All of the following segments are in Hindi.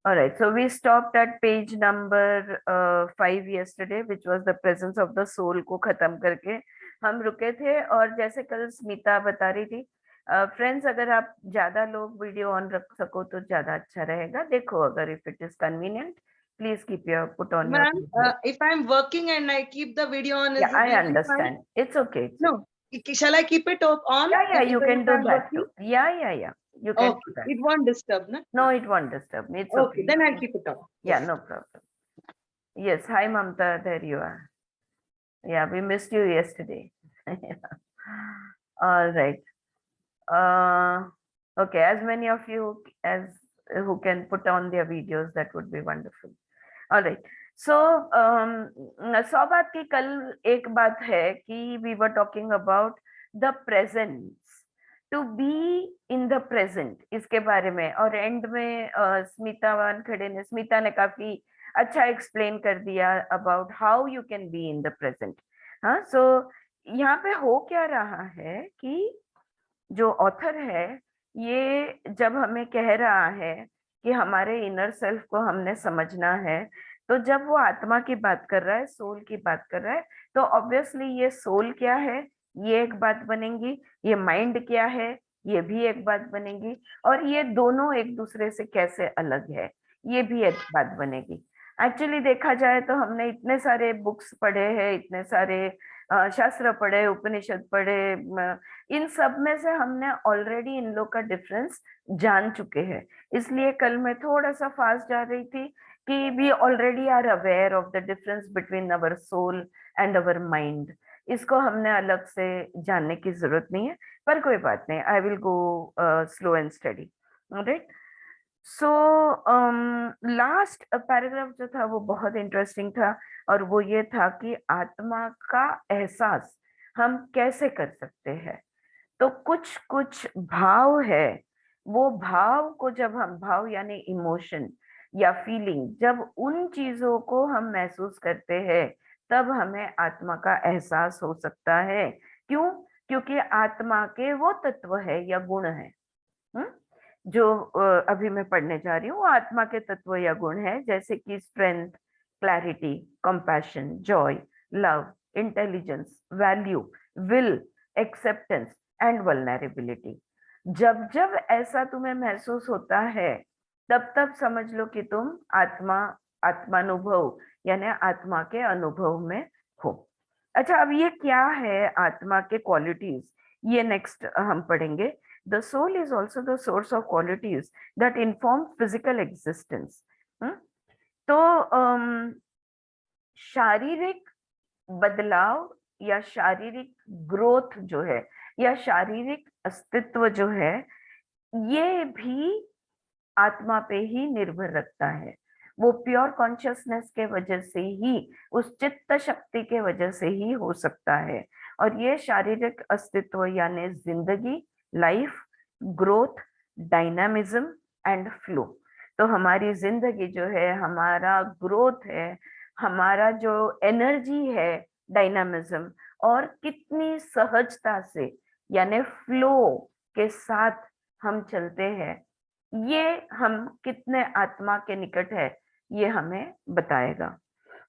All right, so we stopped at page number 5 yesterday, which was the presence of the soul को खत्म करके हम रुके थे। और जैसे कल स्मिता बता रही थी, फ्रेंड्स अगर आप ज्यादा लोग वीडियो ऑन रख सको तो ज्यादा अच्छा रहेगा। देखो अगर if it is convenient, please keep your put on your Ma'am, video. if I'm working and I keep the video on, या I will it be fine? Understand, it's okay, it's No. Shall I keep it on या if you even can if do I'm that too, working? Yeah you can Okay. Do that. It won't disturb, no? No it won't disturb me, it's Okay, okay. then I'll keep it on. Yeah no problem. Yes, hi Mamta, there you are. Yeah, we missed you yesterday. All right. Okay, as many of you as who can put on their videos, that would be wonderful. All right. So, सौ बात की कल एक बात है कि we were talking about the presence, to be in the present, इसके बारे में। और एंड में स्मिता वानखेड़े ने, स्मिता ने काफी अच्छा एक्सप्लेन कर दिया about how you can be in the present. हाँ, सो यहाँ पे हो क्या रहा है कि जो ऑथर है, ये जब हमें कह रहा है कि हमारे इनर सेल्फ को हमने समझना है, तो जब वो आत्मा की बात कर रहा है, सोल की बात कर रहा है, तो ऑब्वियसली ये सोल क्या है, ये एक बात बनेगी। ये माइंड क्या है, ये भी एक बात बनेगी। और ये दोनों एक दूसरे से कैसे अलग है, ये भी एक बात बनेगी। एक्चुअली देखा जाए तो हमने इतने सारे बुक्स पढ़े हैं, इतने सारे शास्त्र पढ़े, उपनिषद पढ़े, इन सब में से हमने ऑलरेडी इन लोग का डिफरेंस जान चुके हैं। इसलिए कल मैं थोड़ा सा फास्ट जा रही थी कि we already are aware of the difference between our soul and our mind. इसको हमने अलग से जानने की जरूरत नहीं है, पर कोई बात नहीं, I will go slow and study. Right. So last paragraph जो था वो बहुत इंटरेस्टिंग था, और वो ये था कि आत्मा का एहसास हम कैसे कर सकते हैं। तो कुछ कुछ भाव है, वो भाव को जब हम, भाव यानी इमोशन या फीलिंग, जब उन चीजों को हम महसूस करते हैं, तब हमें आत्मा का एहसास हो सकता है। क्यों? क्योंकि आत्मा के वो तत्व है या गुण है, हम्म, जो अभी मैं पढ़ने जा रही हूँ, वो आत्मा के तत्व या गुण है, जैसे कि strength, clarity, compassion, Joy, love, intelligence, value, will, acceptance and vulnerability. जब जब ऐसा तुम्हें महसूस होता है, तब तब समझ लो कि तुम आत्मा, आत्मानुभव यानी आत्मा के अनुभव में हो। अच्छा, अब ये क्या है आत्मा के क्वालिटीज, ये नेक्स्ट हम पढ़ेंगे। The soul is also the source of qualities that inform physical existence. तो शारीरिक बदलाव या शारीरिक ग्रोथ जो है, या शारीरिक अस्तित्व जो है, ये भी आत्मा पे ही निर्भर रखता है। वो प्योर कॉन्शियसनेस के वजह से ही, उस चित्त शक्ति के वजह से ही हो सकता है। और ये शारीरिक अस्तित्व यानी जिंदगी, life, growth, dynamism and flow. तो हमारी जिंदगी जो है, हमारा ग्रोथ है, हमारा जो एनर्जी है, डायनामिज्म, और कितनी सहजता से यानी फ्लो के साथ हम चलते हैं, ये हम कितने आत्मा के निकट है, ये हमें बताएगा।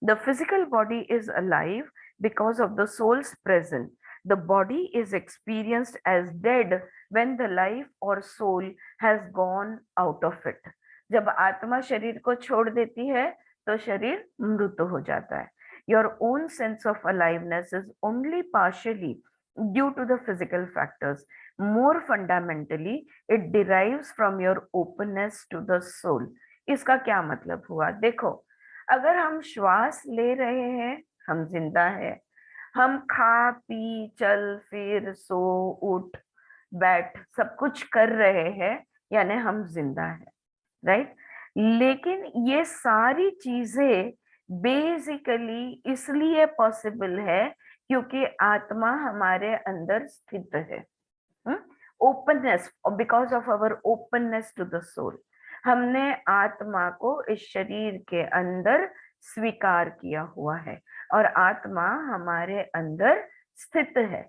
The physical body is alive because of the soul's presence. The body is experienced as dead when the life or soul has gone out of it. जब आत्मा शरीर को छोड़ देती है, तो शरीर मृत हो जाता है। Your own sense of aliveness is only partially due to the physical factors. More fundamentally, it derives from your openness to the soul. इसका क्या मतलब हुआ? देखो, अगर हम श्वास ले रहे हैं, हम जिंदा है। हम खा पी चल फिर सो उठ बैठ सब कुछ कर रहे हैं, यानी हम जिंदा है, राइट। लेकिन ये सारी चीजें बेसिकली इसलिए पॉसिबल है क्योंकि आत्मा हमारे अंदर स्थित है। Openness, because of our openness to the soul, हमने आत्मा को इस शरीर के अंदर स्वीकार किया हुआ है, और आत्मा हमारे अंदर स्थित है।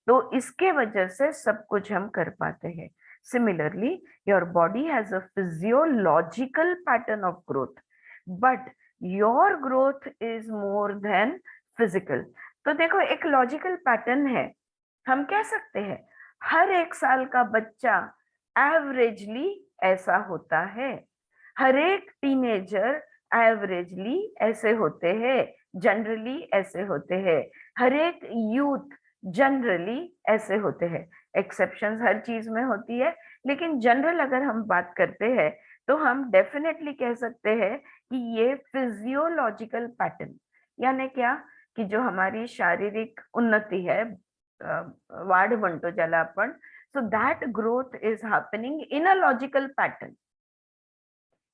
तो इसके वजह से सब कुछ हम कर पाते हैं। Similarly, your body has a physiological pattern of growth, but your growth is more than physical. तो देखो, एक लॉजिकल पैटर्न है, हम कह सकते हैं हर 1 साल का बच्चा एवरेजली ऐसा होता है, हर एक टीनेजर एवरेजली ऐसे होते हैं, जनरली ऐसे होते हैं, हर एक यूथ जनरली ऐसे होते हैं। एक्सेप्शंस हर चीज में होती है, लेकिन जनरल अगर हम बात करते हैं तो हम डेफिनेटली कह सकते हैं कि ये फिजियोलॉजिकल पैटर्न, यानी क्या, कि जो हमारी शारीरिक उन्नति है, वाढ म्हणतो ज्याला आपण, so that growth is happening in a logical pattern.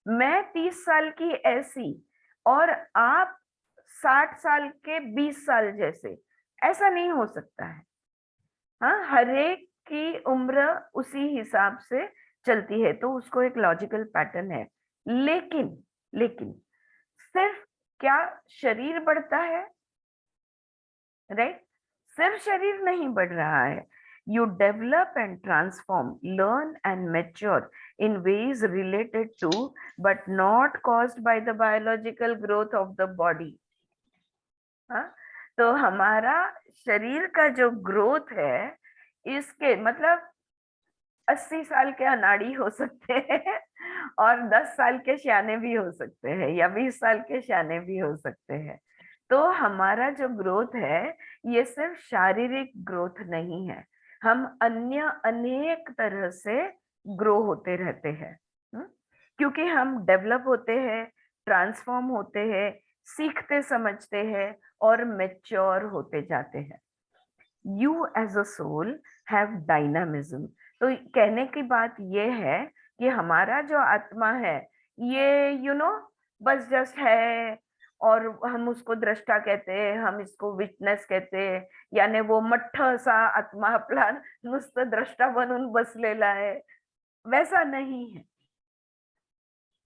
मैं 30 साल की ऐसी और आप 60 साल के 20 साल जैसे, ऐसा नहीं हो सकता है। हाँ, हर एक की उम्र उसी हिसाब से चलती है, तो उसको एक लॉजिकल पैटर्न है। लेकिन लेकिन सिर्फ क्या शरीर बढ़ता है, राइट? सिर्फ शरीर नहीं बढ़ रहा है, you develop and transform, learn and mature in ways related to but not caused by the biological growth of the body. हाँ, तो हमारा शरीर का जो ग्रोथ है, इसके मतलब 80 साल के अनाड़ी हो सकते हैं और 10 साल के सियाने भी हो सकते हैं, या 20 साल के सियाने भी हो सकते हैं। तो हमारा जो ग्रोथ है, ये सिर्फ शारीरिक ग्रोथ नहीं है, हम अन्य अनेक तरह से ग्रो होते रहते हैं। क्योंकि हम डेवलप होते हैं, ट्रांसफॉर्म होते हैं, सीखते समझते हैं और मेच्योर होते जाते हैं। You as a soul have dynamism. तो कहने की बात ये है कि हमारा जो आत्मा है, ये बस जस्ट है, और हम उसको दृष्टा कहते हैं, हम इसको विटनेस कहते हैं, यानी वो मठ्ठ असा आत्मा आपला नुसतं द्रष्टा बनून बसलेला है, वैसा नहीं है।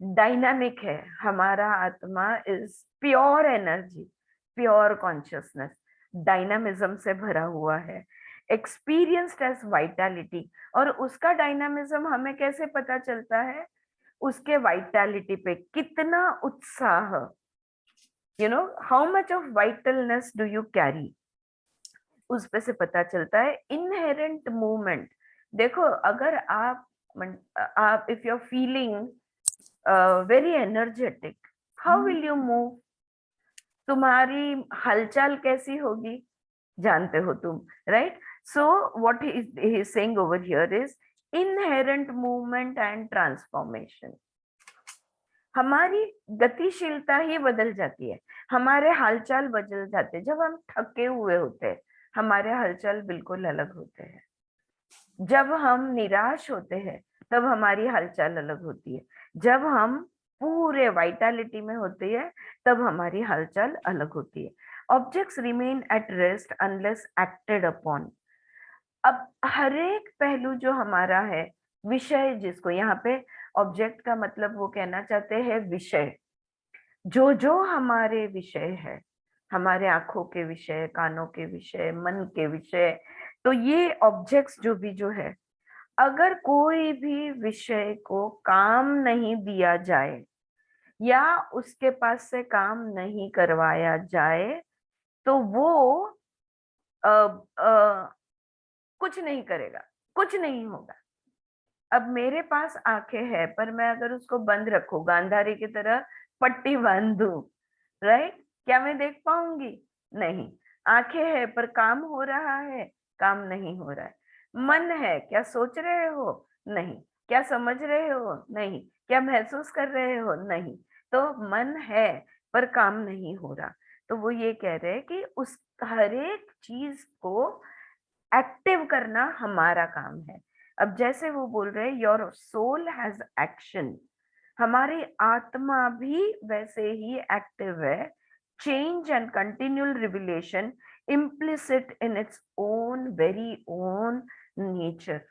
डायनामिक है हमारा आत्मा, is pure energy, pure consciousness, dynamism से भरा हुआ है, एक्सपीरियंस्ड एज वाइटलिटी। और उसका डायनामिज्म हमें कैसे पता चलता है? उसके वाइटलिटी पे कितना उत्साह, how much of vitalness do you carry, उस पे से पता चलता है। इनहेरेंट मूवमेंट, देखो अगर आप if you are feeling very energetic, how will you move? तुम्हारी हलचल कैसी होगी, जानते हो तुम, right? So what he is saying over here is inherent movement and transformation. हमारी गतिशीलता ही बदल जाती है, हमारे हालचाल बदल जाते हैं। जब हम थके हुए होते हैं, हमारे हालचाल बिल्कुल अलग होते हैं। जब हम निराश होते हैं, तब हमारी हालचाल अलग होती है। जब हम पूरे वाइटलिटी में होते हैं, तब हमारी हालचाल अलग होती है। Objects remain at rest unless acted upon. अब हर एक पहलू जो हमारा है, विषय, जिसको यहाँ पे ऑब्जेक्ट का मतलब वो कहना चाहते हैं विषय, जो जो हमारे विषय है, हमारे आंखों के विषय, कानों के विषय, मन के विषय, तो ये ऑब्जेक्ट्स जो है, अगर कोई भी विषय को काम नहीं दिया जाए या उसके पास से काम नहीं करवाया जाए, तो वो कुछ नहीं करेगा, कुछ नहीं होगा। अब मेरे पास आंखें हैं, पर मैं अगर उसको बंद रखूं, गांधारी की तरह पट्टी बांध दूं, राइट, क्या मैं देख पाऊंगी? नहीं। आंखें हैं पर काम हो रहा है? काम नहीं हो रहा है। मन है, क्या सोच रहे हो? नहीं। क्या समझ रहे हो? नहीं। क्या महसूस कर रहे हो? नहीं। तो मन है पर काम नहीं हो रहा। तो वो ये कह रहे हैं कि उस हर एक चीज को एक्टिव करना हमारा काम है। अब जैसे वो बोल रहे हैं योर सोल हैज एक्शन, हमारी आत्मा भी वैसे ही एक्टिव है। Change and continual revelation implicit in its own very own nature.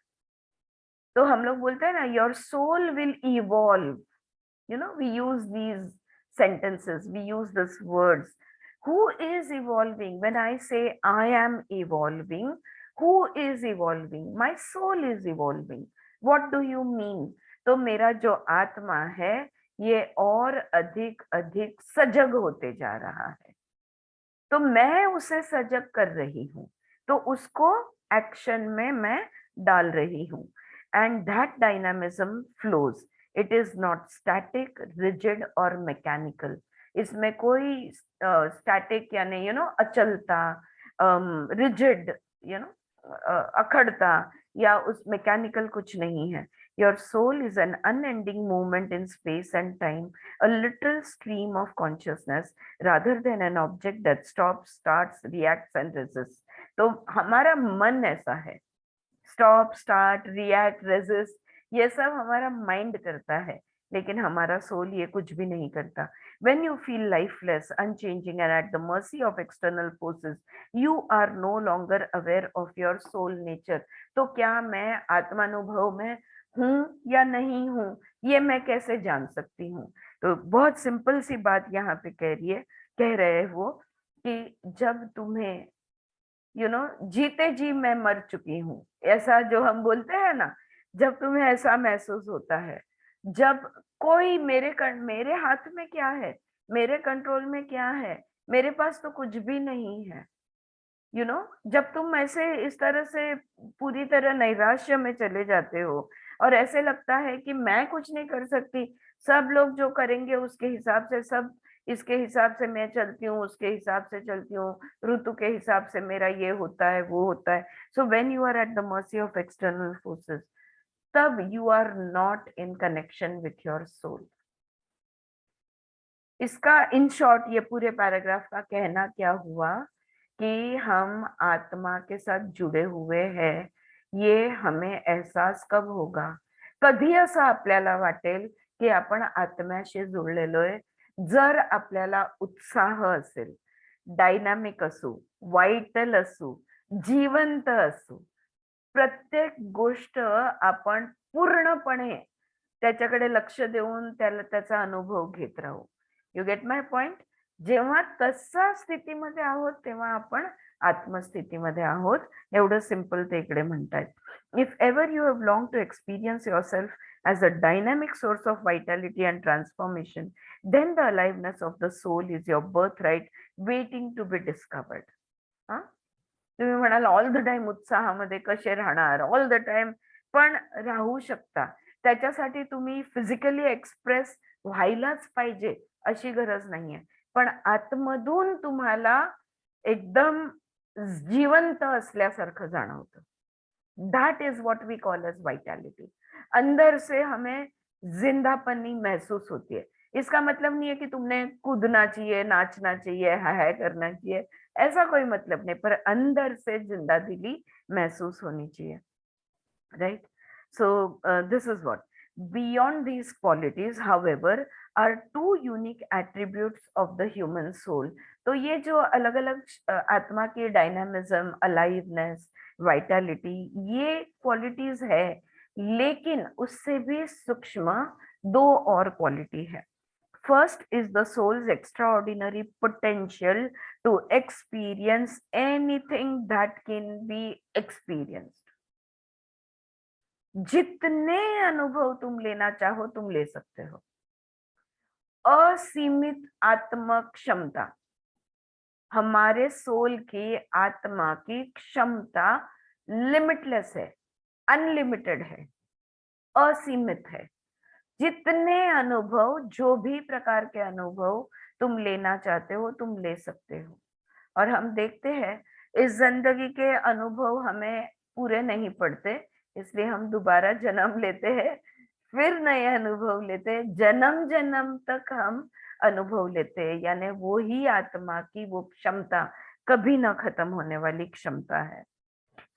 तो हम लोग बोलते हैं ना, your soul will evolve, we use these sentences, we use these words. Who is evolving? When I say I am evolving, who is evolving? My soul is evolving. What do you mean? तो मेरा जो आत्मा है ये और अधिक अधिक सजग होते जा रहा है, तो मैं उसे सजग कर रही हूँ, तो उसको एक्शन में मैं डाल रही हूँ। And that dynamism flows, it is not static, rigid और मैकेनिकल। इसमें कोई स्टैटिक यानी अचलता, रिजिड यू नो अखड़ता, या उस मैकेनिकल कुछ नहीं है। Your soul is an unending movement in space and time, a literal stream of consciousness rather than an object that stops, starts, reacts and resists. तो हमारा मन ऐसा है, स्टॉप, स्टार्ट, रिएक्ट, रेजिस्ट, ये सब हमारा माइंड करता है, लेकिन हमारा सोल ये कुछ भी नहीं करता। when you feel lifeless, unchanging and at the mercy of external forces, you are no longer aware of your soul nature. तो क्या मैं आत्मानुभव में हूँ या नहीं हूँ, ये मैं कैसे जान सकती हूँ? तो बहुत सिंपल सी बात यहाँ पे कह रहे वो कि जब तुम्हें जीते जी मैं मर चुकी हूँ, ऐसा जो हम बोलते हैं ना, जब तुम्हें ऐसा महसूस होता है, जब कोई मेरे हाथ में क्या है, मेरे कंट्रोल में क्या है, मेरे पास तो कुछ भी नहीं है, जब तुम ऐसे इस तरह से पूरी तरह नैराश्य में चले जाते हो और ऐसे लगता है कि मैं कुछ नहीं कर सकती, सब लोग जो करेंगे उसके हिसाब से, सब इसके हिसाब से मैं चलती हूँ, उसके हिसाब से चलती हूँ, ऋतु के हिसाब से मेरा ये होता है, वो होता है। So when you are at the mercy of external forces, तब you are not in connection with your soul. इसका इन शॉर्ट ये पूरे पैराग्राफ का कहना क्या हुआ कि हम आत्मा के साथ जुड़े हुए हैं, ये हमें एहसास कब होगा? कधी असं आपल्याला वाटेल की आपण आत्म्याशी जुळलेलोय, जर आपल्याला उत्साह असेल, डायनामिक असू, वाइटल असू, जिवंत असू, प्रत्येक गोष्ट आपण पूर्णपणे त्याच्याकडे लक्ष देऊन त्याचा अनुभव घेत राहू। You get my point? जेव्हा तसा स्थितीमध्ये आहोत तेव्हा आपण आत्मस्थितीमध्ये आहोत, एवढं सिंपल ते इकडे म्हणतायत। If ever you have long to experience yourself as a dynamic source of vitality and transformation, then the aliveness of the soul is your birthright waiting to be discovered. हा? तुम्ही म्हणाल ऑल द टाइम उत्साहामध्ये कसे राहणार, ऑल द टाइम, पण राहू शकता। त्याच्यासाठी तुम्ही फिजिकली एक्सप्रेस व्हायलाच पाहिजे अशी गरज नाहीये, पण आतमधून तुम्हाला एकदम जिवंत असल्यासारखं जाणवतं। That is what we call as vitality. अंदर से हमें जिंदापनी महसूस होती है। इसका मतलब नहीं है कि तुमने कूदना चाहिए, नाचना चाहिए, हाय करना चाहिए, ऐसा कोई मतलब नहीं, पर अंदर से जिंदा दिली महसूस होनी चाहिए, right? So this is what, beyond these qualities however are two unique attributes of the human soul. तो ये जो अलग अलग आत्मा की डायनामिज्म, अलाइवनेस, वाइटलिटी, ये क्वालिटीज है, लेकिन उससे भी सूक्ष्म दो और क्वालिटी है। First is the soul's extraordinary potential to experience anything that can be experienced. जितने अनुभव तुम लेना चाहो तुम ले सकते हो। असीमित आत्म क्षमता, हमारे सोल की आत्मा की क्षमता लिमिटलेस है, अनलिमिटेड है, असीमित है। जितने अनुभव, जो भी प्रकार के अनुभव तुम लेना चाहते हो तुम ले सकते हो। और हम देखते हैं इस जिंदगी के अनुभव हमें पूरे नहीं पड़ते, इसलिए हम दोबारा जन्म लेते हैं, फिर नए अनुभव लेते हैं, जन्म जन्म तक हम अनुभव लेते हैं। यानी वो ही आत्मा की वो क्षमता कभी ना खत्म होने वाली क्षमता है।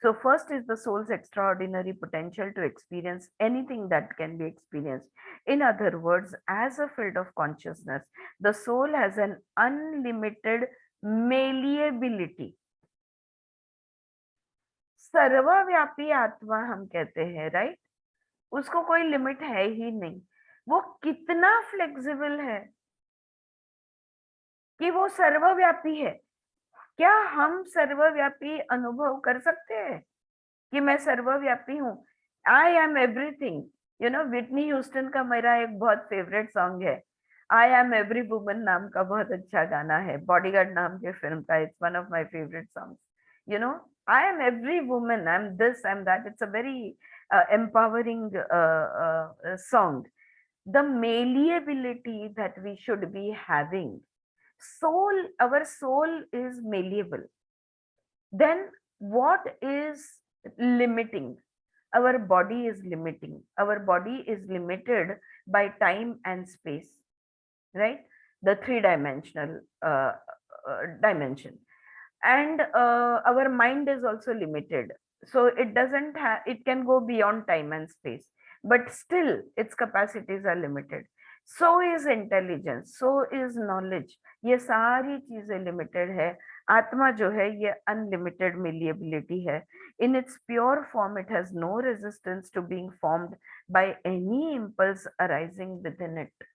So first is the soul's extraordinary potential to experience anything that can be experienced. In other words, as a field of consciousness, the soul has an unlimited malleability. सर्वव्यापी आत्मा हम कहते हैं, राइट? उसको कोई लिमिट है ही नहीं। वो कितना फ्लेक्सिबल है कि वो सर्वव्यापी है। क्या हम सर्वव्यापी अनुभव कर सकते हैं कि मैं सर्वव्यापी हूँ? I am everything, you know, Whitney Houston का मेरा एक बहुत फेवरेट सॉन्ग है, आई एम एवरी वुमन नाम का, बहुत अच्छा गाना है, बॉडीगार्ड नाम के फिल्म का, it's one of my favourite songs, you know, I am every woman, I am this, I am that, it's a very empowering song. The malleability that we should be having, soul, our soul is malleable. Then what is limiting? Our body is limiting. Our body is limited by time and space, right? The three-dimensional dimension. And our mind is also limited. So it doesn't have, it can go beyond time and space, but still its capacities are limited. So is intelligence, so is knowledge. ये सारी चीजें limited है. आत्मा जो है ये unlimited malleability है. In its pure form, it has no resistance to being formed by any impulse arising within it.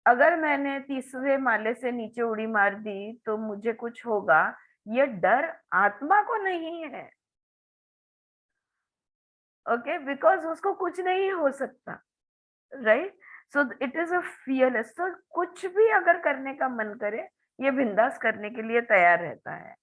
अगर मैंने तीसरे माले से नीचे उड़ी मार दी तो मुझे कुछ होगा, ये डर आत्मा को नहीं है. ओके, बिकॉज उसको कुछ नहीं हो सकता, right? So it is a fearless. तो कुछ भी अगर करने का मन करे, ये बिंदास करने के लिए तैयार रहता है.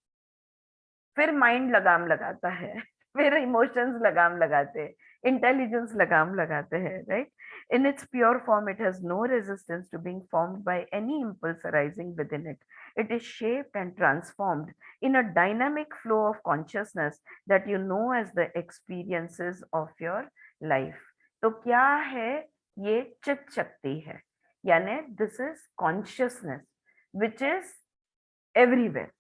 फिर माइंड लगाम लगाता है, फिर इमोशंस लगाम लगाते हैं, इंटेलिजेंस लगाम लगाते हैं, right? In its pure form, it has no resistance to being formed by any impulse arising within it. It is shaped and transformed in a dynamic flow of consciousness that you know as the experiences of your life. तो क्या है ये? चित शक्ति है, यानी this is consciousness which is everywhere.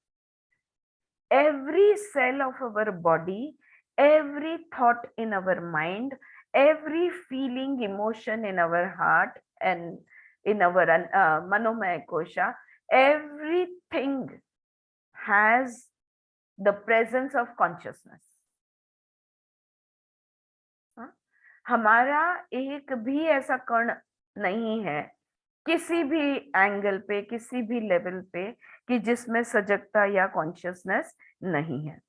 Every cell of our body, every thought in our mind, every feeling, emotion in our heart and in our manomaya kosha, everything has the presence of consciousness. हमारा एक भी ऐसा कण नहीं है किसी भी एंगल पे, किसी भी लेवल पे, कि जिसमें सजगता या कॉन्शियसनेस नहीं है.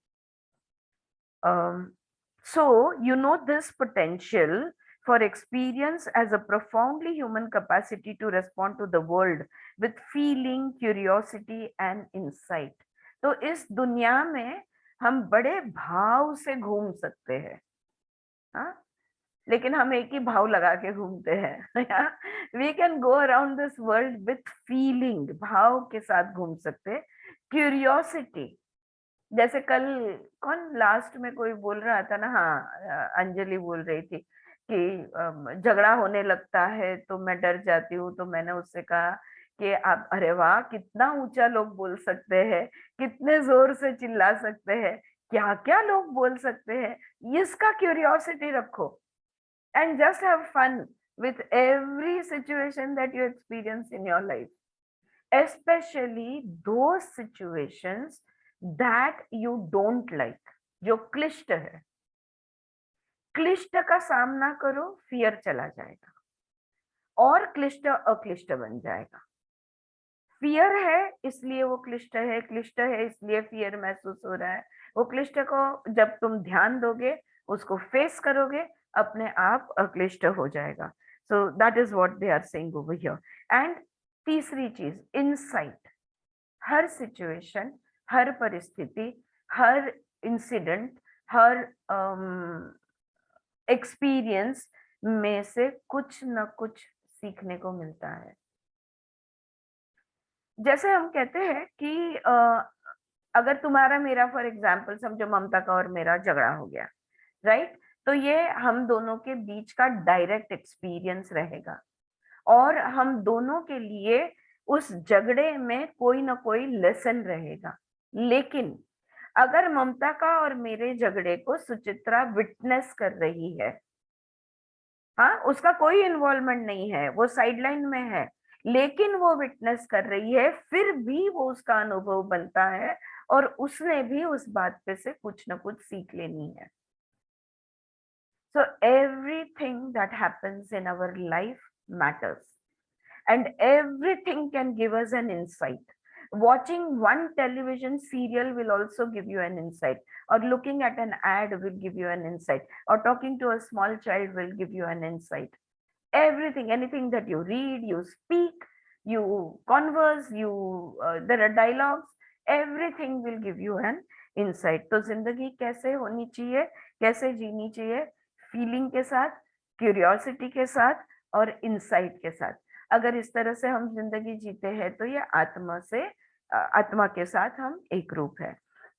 So you know this potential for experience as a profoundly human capacity to respond to the world with feeling, curiosity and insight. तो इस दुनिया में हम बड़े भाव से घूम सकते हैं, हाँ, लेकिन हम एक ही भाव लगा के घूमते हैं. We can go around this world with feeling, भाव के साथ घूम सकते हैं. क्यूरियोसिटी, जैसे कल कौन लास्ट में कोई बोल रहा था ना, हाँ, अंजलि बोल रही थी कि झगड़ा होने लगता है तो मैं डर जाती हूँ. तो मैंने उससे कहा कि आप, अरे वाह, कितना ऊंचा लोग बोल सकते हैं, कितने जोर से चिल्ला सकते हैं, क्या क्या लोग बोल सकते हैं. इसका क्यूरियोसिटी रखो and just have fun with every situation that you experience in your life, especially those situations that you don't like, जो क्लिष्ट है. क्लिष्ट का सामना करो, फियर चला जाएगा और क्लिष्ट अक्लिष्ट बन जाएगा. फियर है इसलिए वो क्लिष्ट है, क्लिष्ट है इसलिए फियर महसूस हो रहा है. वो क्लिष्ट को जब तुम ध्यान दोगे, उसको फेस करोगे, अपने आप अक्लिष्ट हो जाएगा. So that is what they are saying over here. And तीसरी चीज, इनसाइट. हर सिचुएशन, हर परिस्थिति, हर इंसिडेंट, हर एक्सपीरियंस में से कुछ न कुछ सीखने को मिलता है. जैसे हम कहते हैं कि अगर तुम्हारा मेरा, फॉर एग्जाम्पल समझो ममता का और मेरा झगड़ा हो गया, राइट? तो ये हम दोनों के बीच का डायरेक्ट एक्सपीरियंस रहेगा और हम दोनों के लिए उस झगड़े में कोई ना कोई लेसन रहेगा. लेकिन अगर ममता का और मेरे झगड़े को सुचित्रा विटनेस कर रही है, हाँ, उसका कोई इन्वॉल्वमेंट नहीं है, वो साइडलाइन में है, लेकिन वो विटनेस कर रही है, फिर भी वो उसका अनुभव बनता है और उसने भी उस बात पे से कुछ ना कुछ सीख लेनी है. So everything that happens in our life matters and everything can give us an insight. watching one television serial will also give you an insight, or looking at an ad will give you an insight, or talking to a small child will give you an insight. Everything, anything that you read, you speak, you converse, you there are dialogues, everything will give you an insight. तो जिंदगी कैसे होनी चाहिए, कैसे जीनी चाहिए, फीलिंग के साथ, क्यूरियोसिटी के साथ और इंसाइट के साथ। अगर इस तरह से हम जिंदगी जीते हैं तो ये आत्मा से आत्मा के साथ हम एक रूप है।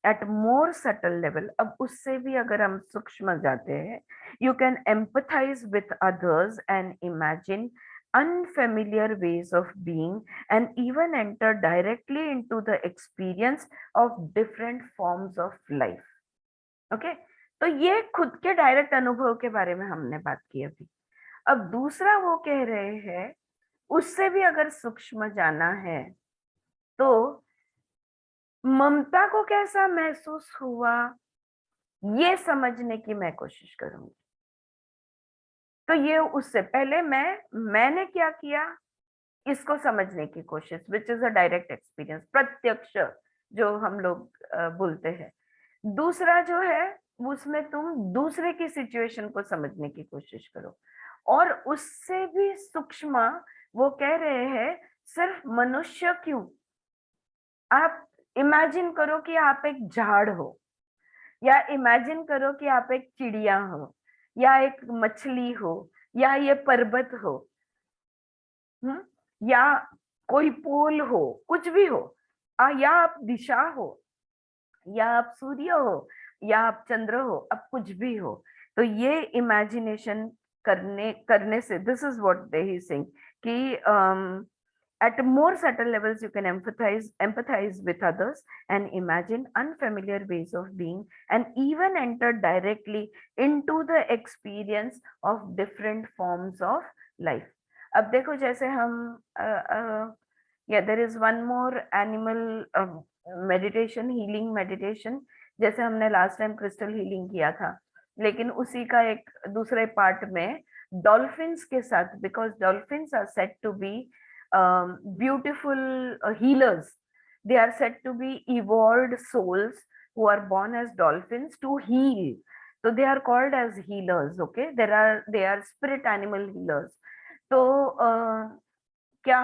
एट मोर सटल लेवल, अब उससे भी अगर हम सूक्ष्म जाते हैं, you can empathize with others and imagine unfamiliar ways of being and even enter directly into the experience of different forms of life. Okay, तो ये खुद के डायरेक्ट अनुभव के बारे में हमने बात की अभी। अब दूसरा वो कह रहे हैं उससे भी अगर सूक्ष्म जाना है तो ममता को कैसा महसूस हुआ ये समझने की मैं कोशिश करूंगी। तो ये उससे पहले मैंने क्या किया इसको समझने की कोशिश, which is a direct experience, प्रत्यक्ष जो हम लोग बोलते हैं। दूसरा जो है उसमें तुम दूसरे की सिचुएशन को समझने की कोशिश करो, और उससे भी सूक्ष्म वो कह रहे हैं सिर्फ मनुष्य क्यों, आप इमेजिन करो कि आप एक झाड़ हो, या इमेजिन करो कि आप एक चिड़िया हो, या एक मछली हो, या ये पर्वत हो, या कोई पोल हो, कुछ भी हो, या आप दिशा हो, या आप सूर्य हो, या आप चंद्र हो, अब कुछ भी हो। तो ये इमेजिनेशन करने से, this is what they he saying कि at more subtle levels you can empathize with others and imagine unfamiliar ways of being and even enter directly into the experience of different forms of life. अब देखो जैसे हम there is one more animal meditation, healing meditation, जैसे हमने लास्ट टाइम क्रिस्टल हीलिंग किया था, लेकिन उसी का एक दूसरे पार्ट में डॉल्फिन्स के साथ, because dolphins are said to be beautiful healers. They are said to be evolved souls who are born as dolphins to heal. So they are called as healers. Okay, they are spirit animal healers. तो क्या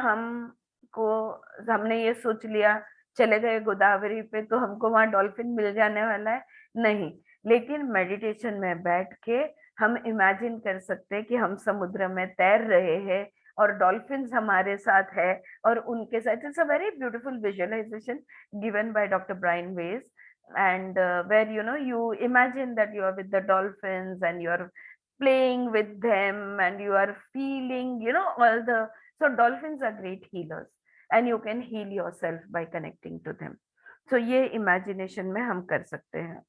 हमने ये सोच लिया चले गए गोदावरी पे तो हमको वहां डॉल्फिन मिल जाने वाला है? नहीं, लेकिन मेडिटेशन में बैठ के हम इमेजिन कर सकते हैं कि हम समुद्र में तैर रहे हैं और डॉल्फिन्स हमारे साथ है और उनके साथ। It's a very beautiful visualisation given by doctor Brian Weiss, and where you imagine that you are with the dolphins and you are playing with them and you are feeling all the, so dolphins are great healers and you can heal yourself by connecting to them. So ये imagination में हम कर सकते हैं।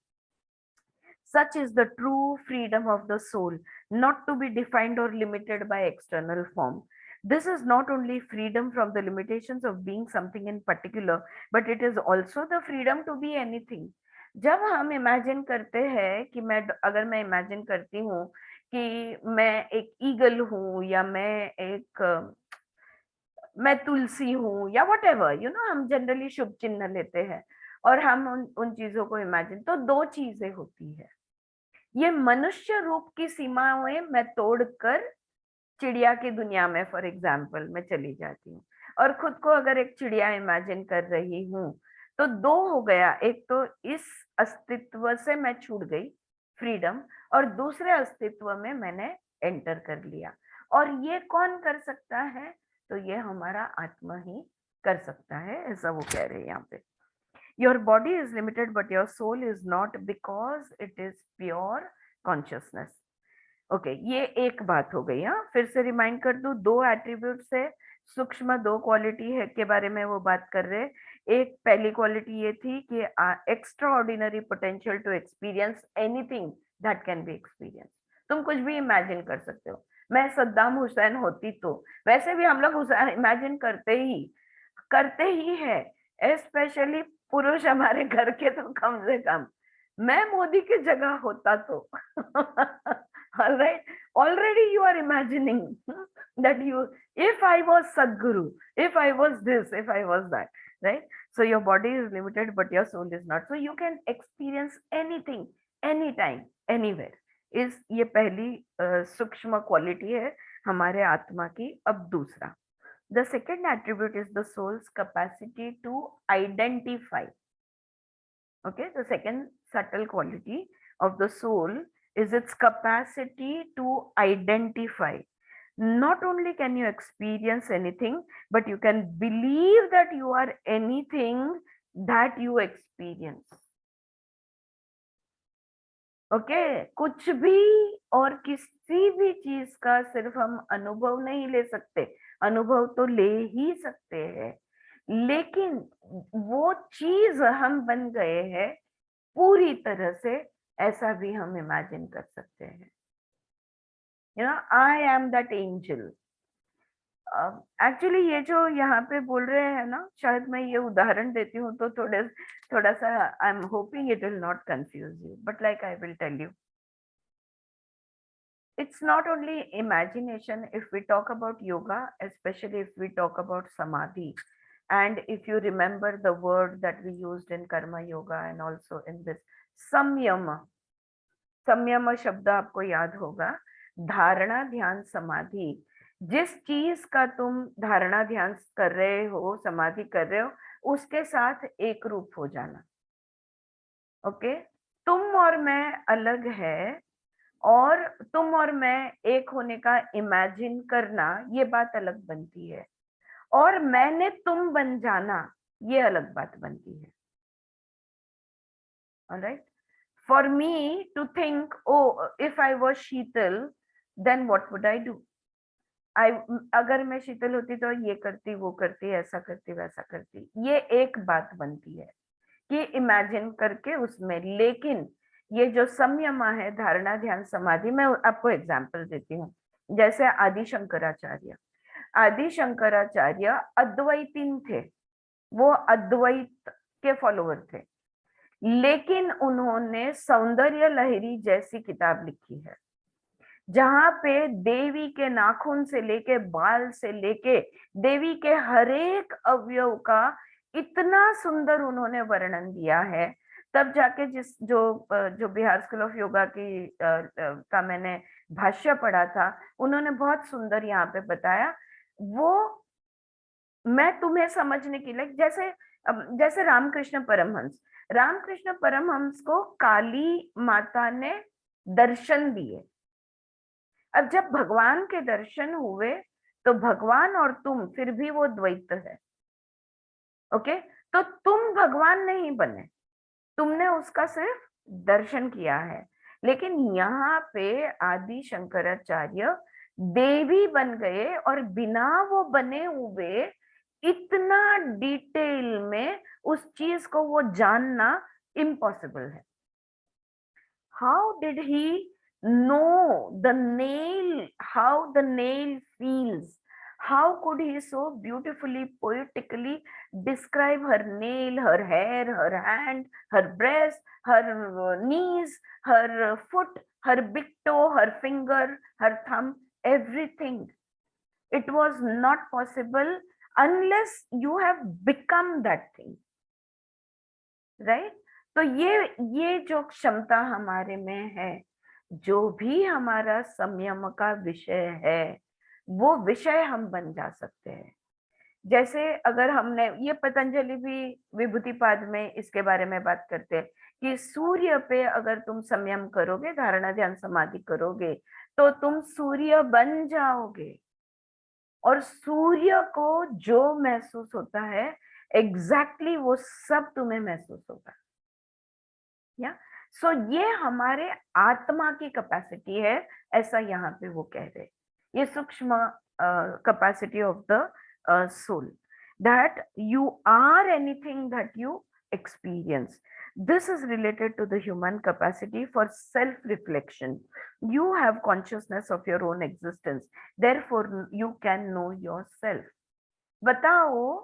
Such is the true freedom of the soul, not to be defined or limited by external form. This is not only freedom from the limitations of being something in particular, but it is also the freedom to be anything. जब हम इमेजिन करते हैं कि अगर मैं इमेजिन करती हूँ कि मैं एक ईगल हूँ, या मैं तुलसी हूँ, या वट एवर हम जनरली शुभ चिन्ह लेते हैं और हम उन चीजों को इमेजिन, तो दो चीजें होती है। ये मनुष्य रूप की सीमाएं मैं तोड़कर चिड़िया की दुनिया में फॉर एग्जाम्पल मैं चली जाती हूँ और खुद को अगर एक चिड़िया इमेजिन कर रही हूँ, तो दो हो गया, एक तो इस अस्तित्व से मैं छूट गई फ्रीडम, और दूसरे अस्तित्व में मैंने एंटर कर लिया। और ये कौन कर सकता है? तो ये हमारा आत्मा ही कर सकता है, ऐसा वो कह रहे हैं यहाँ पे। Your body is limited, but your soul is not, because it is pure consciousness. Okay, ये एक बात हो गई। हाँ, फिर से रिमाइंड कर दूं, दो एट्रीब्यूट्स है, सूक्ष्म दो क्वालिटी है के बारे में वो बात कर रहे हैं। एक पहली क्वालिटी ये थी कि extraordinary potential to experience anything that can be experience. तुम कुछ भी इमेजिन कर सकते हो। मैं सद्दाम हुसैन होती तो, वैसे भी हम लोग हुसैन इमेजिन करते ही है, स्पेशली पुरुष हमारे घर के, तो कम से कम मैं मोदी की जगह होता तो all right, already you are imagining that if I was Sadhguru, if I was this, if I was that, right? So your body is limited, but your soul is not. So you can experience anything, anytime, anywhere. इस ये पहली सूक्ष्म क्वालिटी है हमारे आत्मा की. अब दूसरा, the second attribute is the soul's capacity to identify. Okay, the second subtle quality of the soul is its capacity to identify. Not only can you experience anything, but you can believe that you are anything that you experience. Okay, कुछ भी और किसी भी चीज का सिर्फ हम अनुभव नहीं ले सकते, अनुभव तो ले ही सकते हैं, लेकिन वो चीज हम बन गए हैं पूरी तरह से, ऐसा भी हम इमेजिन कर सकते हैं. I am that angel. Actually ये जो यहाँ पे बोल रहे हैं ना, शायद मैं ये उदाहरण देती हूँ तो थोड़ा सा I am hoping it will not confuse you, but like I will tell you, it's not only imagination. If we talk about yoga, especially if we talk about samadhi, and if you remember the word that we used in karma yoga and also in this samyama, संयम शब्द आपको याद होगा. धारणा ध्यान समाधि, जिस चीज का तुम धारणा ध्यान कर रहे हो, समाधि कर रहे हो, उसके साथ एक रूप हो जाना. ओके, तुम और मैं अलग है, और तुम और मैं एक होने का इमेजिन करना, ये बात अलग बनती है, और मैंने तुम बन जाना, ये अलग बात बनती है. Alright, for me to think, oh, if I was Sheetal, then what would I do? अगर मैं शीतल होती तो ये करती, वो करती, ऐसा करती, वैसा करती, ये एक बात बनती है कि इमेजिन करके उसमें. लेकिन ये जो संयमा है, धारणा ध्यान समाधि, मैं आपको एग्जांपल देती हूँ. जैसे आदि शंकराचार्य अद्वैतीन थे, वो अद्वैत के फॉलोअर थे, लेकिन उन्होंने सौंदर्य लहरी जैसी किताब लिखी है, जहां पे देवी के नाखून से लेके बाल से लेके देवी के हर एक अवयव का इतना सुंदर उन्होंने वर्णन दिया है. तब जाके जो बिहार स्कूल ऑफ योगा की का मैंने भाष्य पढ़ा था, उन्होंने बहुत सुंदर यहाँ पे बताया. वो मैं तुम्हें समझने के लिए, जैसे रामकृष्ण परमहंस को काली माता ने दर्शन दिए. अब जब भगवान के दर्शन हुए तो भगवान और तुम फिर भी वो द्वैत है. ओके, तो तुम भगवान नहीं बने, तुमने उसका सिर्फ दर्शन किया है. लेकिन यहाँ पे आदि शंकराचार्य देवी बन गए, और बिना वो बने हुए इतना डिटेल में उस चीज को वो जानना इम्पॉसिबल है. How did he know the nail, how the nail feels? How could he so beautifully, poetically describe her nail, her hair, her hand, her breast, her knees, her foot, her big toe, her finger, her thumb, everything? It was not possible unless you have become that thing, right? तो ये जो क्षमता हमारे में है, जो भी हमारा संयम का विषय है, वो विषय हम बन जा सकते हैं. जैसे अगर हमने ये पतंजलि भी विभूतिपाद में इसके बारे में बात करते हैं कि सूर्य पे अगर तुम संयम करोगे, धारणा ध्यान समाधि करोगे, तो तुम सूर्य बन जाओगे, और सूर्य को जो महसूस होता है एग्जैक्टली वो सब तुम्हें महसूस होगा. या सो ये हमारे आत्मा की कैपेसिटी है, ऐसा यहाँ पे वो कह रहे. ये सूक्ष्म capacity of the soul, that you are anything that you experience. This is related to the human capacity for self-reflection. You have consciousness of your own existence. Therefore, you can know yourself. बताओ,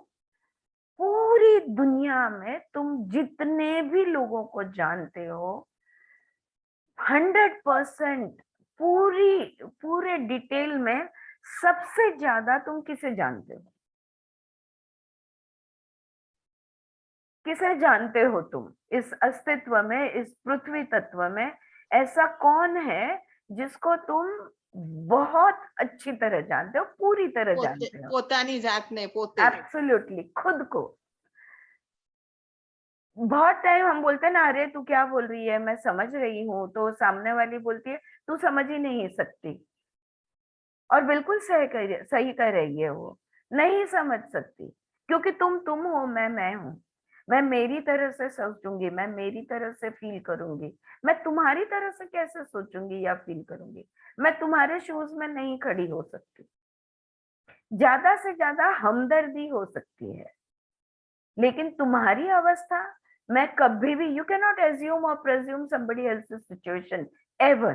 पूरी दुनिया में तुम जितने भी लोगों को जानते हो, 100% पूरे डिटेल में सबसे ज्यादा तुम किसे जानते हो? किसे जानते हो तुम इस अस्तित्व में, इस पृथ्वी तत्व में? ऐसा कौन है जिसको तुम बहुत अच्छी तरह जानते हो, पूरी तरह जानते हो? પોતાની જાતને પોતે एब्सोल्युटली, खुद को। बहुत टाइम हम बोलते हैं ना, अरे तू क्या बोल रही है, मैं समझ रही हूँ, तो सामने वाली बोलती है तू समझ ही नहीं सकती। और बिल्कुल सही कह रही है वो, नहीं समझ सकती, क्योंकि तुम हो, मैं हूँ। मैं मेरी तरह से सोचूंगी, मैं मेरी तरह से फील करूंगी। मैं तुम्हारी तरह से कैसे सोचूंगी या फील करूंगी? मैं तुम्हारे शूज में नहीं खड़ी हो सकती। ज्यादा से ज्यादा हमदर्दी हो सकती है, लेकिन तुम्हारी अवस्था मैं कभी भी, यू कैन नॉट एज्यूम और प्रेज्यूम somebody else's situation ever.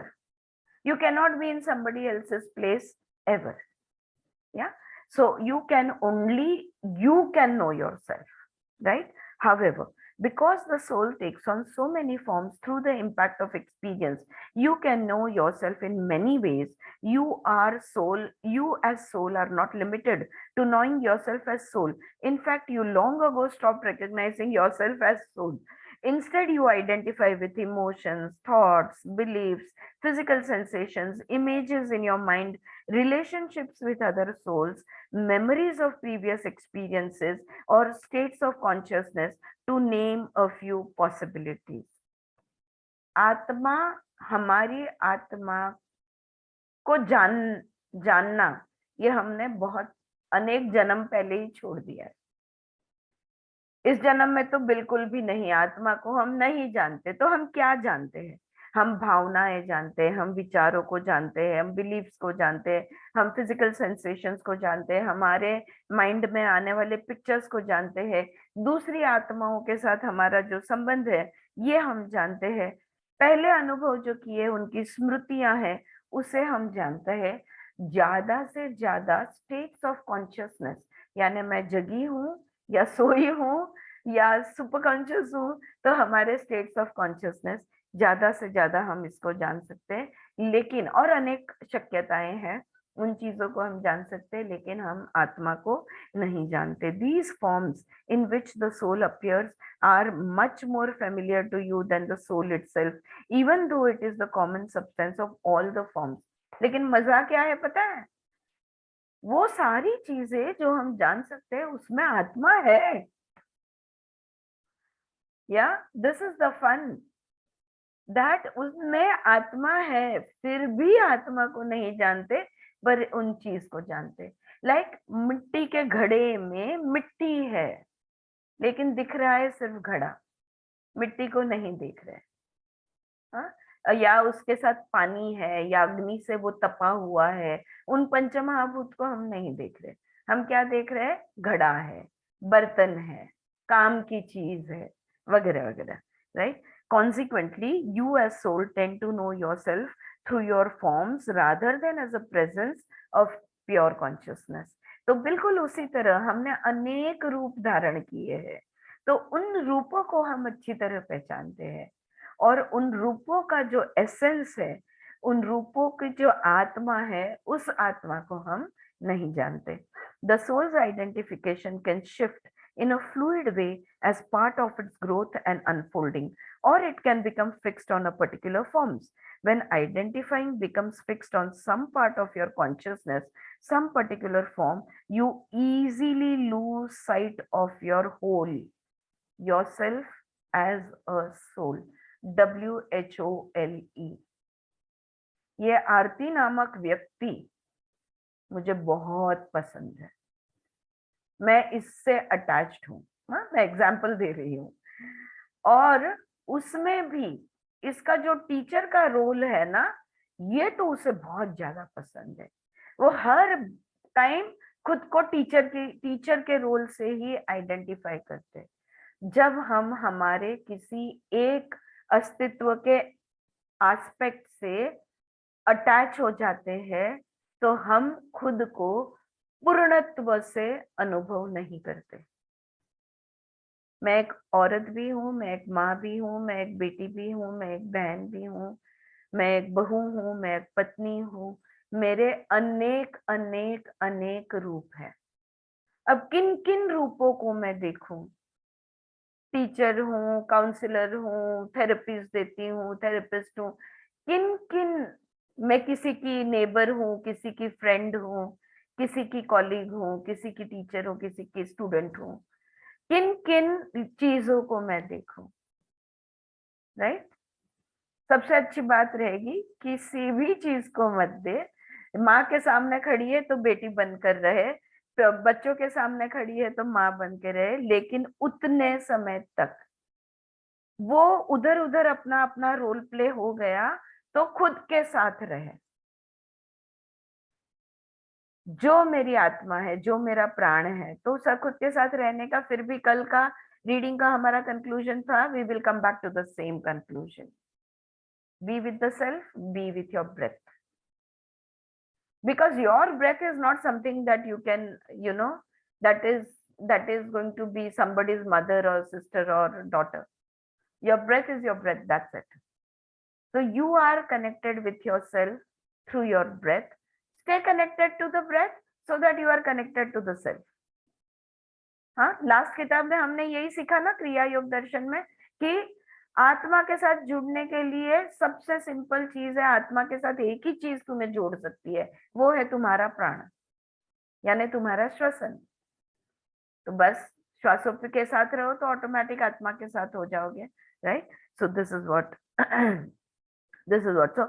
You cannot be in somebody else's place ever. Yeah. So you can know yourself, right? However, because the soul takes on so many forms through the impact of experience, you can know yourself in many ways. You as soul are not limited to knowing yourself as soul. In fact, you long ago stopped recognizing yourself as soul. Instead, you identify with emotions, thoughts, beliefs, physical sensations, images in your mind, relationships with other souls, memories of previous experiences, or states of consciousness, to name a few possibilities. आत्मा, हमारी आत्मा को जानना, ये हमने बहुत अनेक जन्म पहले ही छोड़ दिया है। इस जन्म में तो बिल्कुल भी नहीं, आत्मा को हम नहीं जानते। तो हम क्या जानते हैं? हम भावनाएं जानते हैं, हम विचारों को जानते हैं, हम बिलीफ्स को जानते हैं, हम फिजिकल सेंसेशंस को जानते हैं, हमारे माइंड में आने वाले पिक्चर्स को जानते हैं, दूसरी आत्माओं के साथ हमारा जो संबंध है ये हम जानते हैं, पहले अनुभव जो किए उनकी स्मृतियां हैं उसे हम जानते हैं। ज्यादा से ज्यादा स्टेट्स ऑफ कॉन्शियसनेस, यानी मैं जगी हूँ या सोई हूँ या सुपर कॉन्शियस हूँ, तो हमारे स्टेट्स ऑफ कॉन्शियसनेस ज्यादा से ज्यादा हम इसको जान सकते हैं। लेकिन और अनेक शक्यताएं हैं, उन चीजों को हम जान सकते हैं, लेकिन हम आत्मा को नहीं जानते। These forms in which the soul appears are much more familiar to you than the soul itself, even though it is the common substance of all the forms. लेकिन मजा क्या है पता है? वो सारी चीजें जो हम जान सकते हैं उसमें आत्मा है। या this is the fun, that उसमें आत्मा है, फिर भी आत्मा को नहीं जानते, पर उन चीज को जानते। लाइक मिट्टी के घड़े में मिट्टी है, लेकिन दिख रहा है सिर्फ घड़ा, मिट्टी को नहीं देख रहे। हाँ? या उसके साथ पानी है या अग्नि से वो तपा हुआ है, उन पंचमहाभूत को हम नहीं देख रहे। हम क्या देख रहे हैं? घड़ा है, बर्तन है, काम की चीज है, वगैरह वगैरह, right? Consequently, you as soul tend to know yourself through your forms rather than as a presence of pure consciousness. तो बिल्कुल उसी तरह हमने अनेक रूप धारण किए हैं, तो उन रूपों को हम अच्छी तरह पहचानते हैं, और उन रूपों का जो एसेंस है, उन रूपों की जो आत्मा है, उस आत्मा को हम नहीं जानते। The soul's identification can shift in a fluid way as part of its growth and unfolding, or it can become fixed on a particular forms. When identifying becomes fixed on some part of your consciousness, some particular form, you easily lose sight of your whole, yourself as a soul. WHOLE। ये आरती नामक व्यक्ति मुझे बहुत पसंद है, मैं इससे अटैच्ड हूँ। हाँ, मैं एग्जाम्पल दे रही हूँ। और उसमें भी इसका जो टीचर का रोल है ना, ये तो उसे बहुत ज्यादा पसंद है। वो हर टाइम खुद को टीचर के रोल से ही आइडेंटिफाई करते हैं। जब हम हमारे किसी एक अस्तित्व के एस्पेक्ट से अटैच हो जाते हैं, तो हम खुद को पूर्णत्व से अनुभव नहीं करते। मैं एक औरत भी हूँ, मैं एक माँ भी हूँ, मैं एक बेटी भी हूँ, मैं एक बहन भी हूँ, मैं एक बहू हूँ, मैं एक पत्नी हूँ। मेरे अनेक अनेक अनेक रूप हैं। अब किन किन रूपों को मैं देखूं? टीचर हूँ, काउंसलर हूँ, थेरेपीज देती हूँ, थेरेपिस्ट हूँ, किन किन, मैं किसी की नेबर हूँ, किसी की फ्रेंड हूँ, किसी की कॉलीग हूँ, किसी की टीचर हूँ, किसी की स्टूडेंट हूँ, किन किन चीजों को मैं देखूं, राइट। सबसे अच्छी बात रहेगी किसी भी चीज को मत दे। माँ के सामने खड़ी है तो बेटी बनकर रहे, तो बच्चों के सामने खड़ी है तो माँ बन के रहे, लेकिन उतने समय तक वो उधर उधर अपना अपना रोल प्ले हो गया तो खुद के साथ रहे। जो मेरी आत्मा है, जो मेरा प्राण है, तो सब खुद के साथ रहने का। फिर भी कल का रीडिंग का हमारा कंक्लूजन था, we will come back to the same conclusion, be with the self, be with your breath, because your breath is not something that you can, that is going to be somebody's mother or sister or daughter. Your breath is your breath, that's it. So you are connected with yourself through your breath. Stay connected to the breath so that you are connected to the self. हाँ, लास्ट किताब में हमने यही सीखा ना, क्रिया योग दर्शन में, कि आत्मा के साथ जुड़ने के लिए सबसे सिंपल चीज है, आत्मा के साथ एक ही चीज तुम्हें जोड़ सकती है, वो है तुम्हारा प्राण, यानी तुम्हारा श्वसन। तो बस श्वासों के साथ रहो तो ऑटोमेटिक आत्मा के साथ हो जाओगे, right. So this is what this is what, so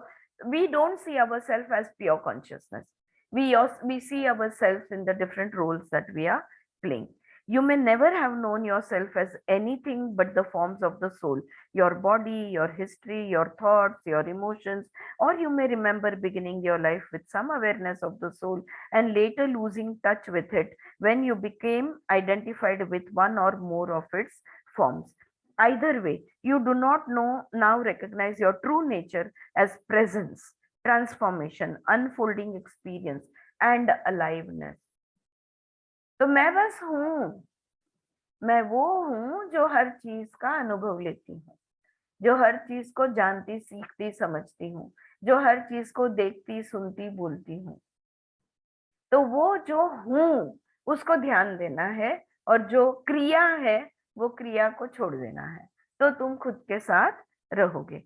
we don't see ourselves as pure consciousness. We see ourselves in the different roles that we are playing. You may never have known yourself as anything but the forms of the soul, your body, your history, your thoughts, your emotions, or you may remember beginning your life with some awareness of the soul and later losing touch with it when you became identified with one or more of its forms. Either way, you do not know now recognize your true nature as presence, transformation, unfolding experience, and aliveness. तो मैं बस हूँ, मैं वो हूँ जो हर चीज का अनुभव लेती हूँ, जो हर चीज को जानती, सीखती, समझती हूँ, जो हर चीज को देखती, सुनती, बोलती हूँ। तो वो जो हूँ उसको ध्यान देना है, और जो क्रिया है वो क्रिया को छोड़ देना है, तो तुम खुद के साथ रहोगे।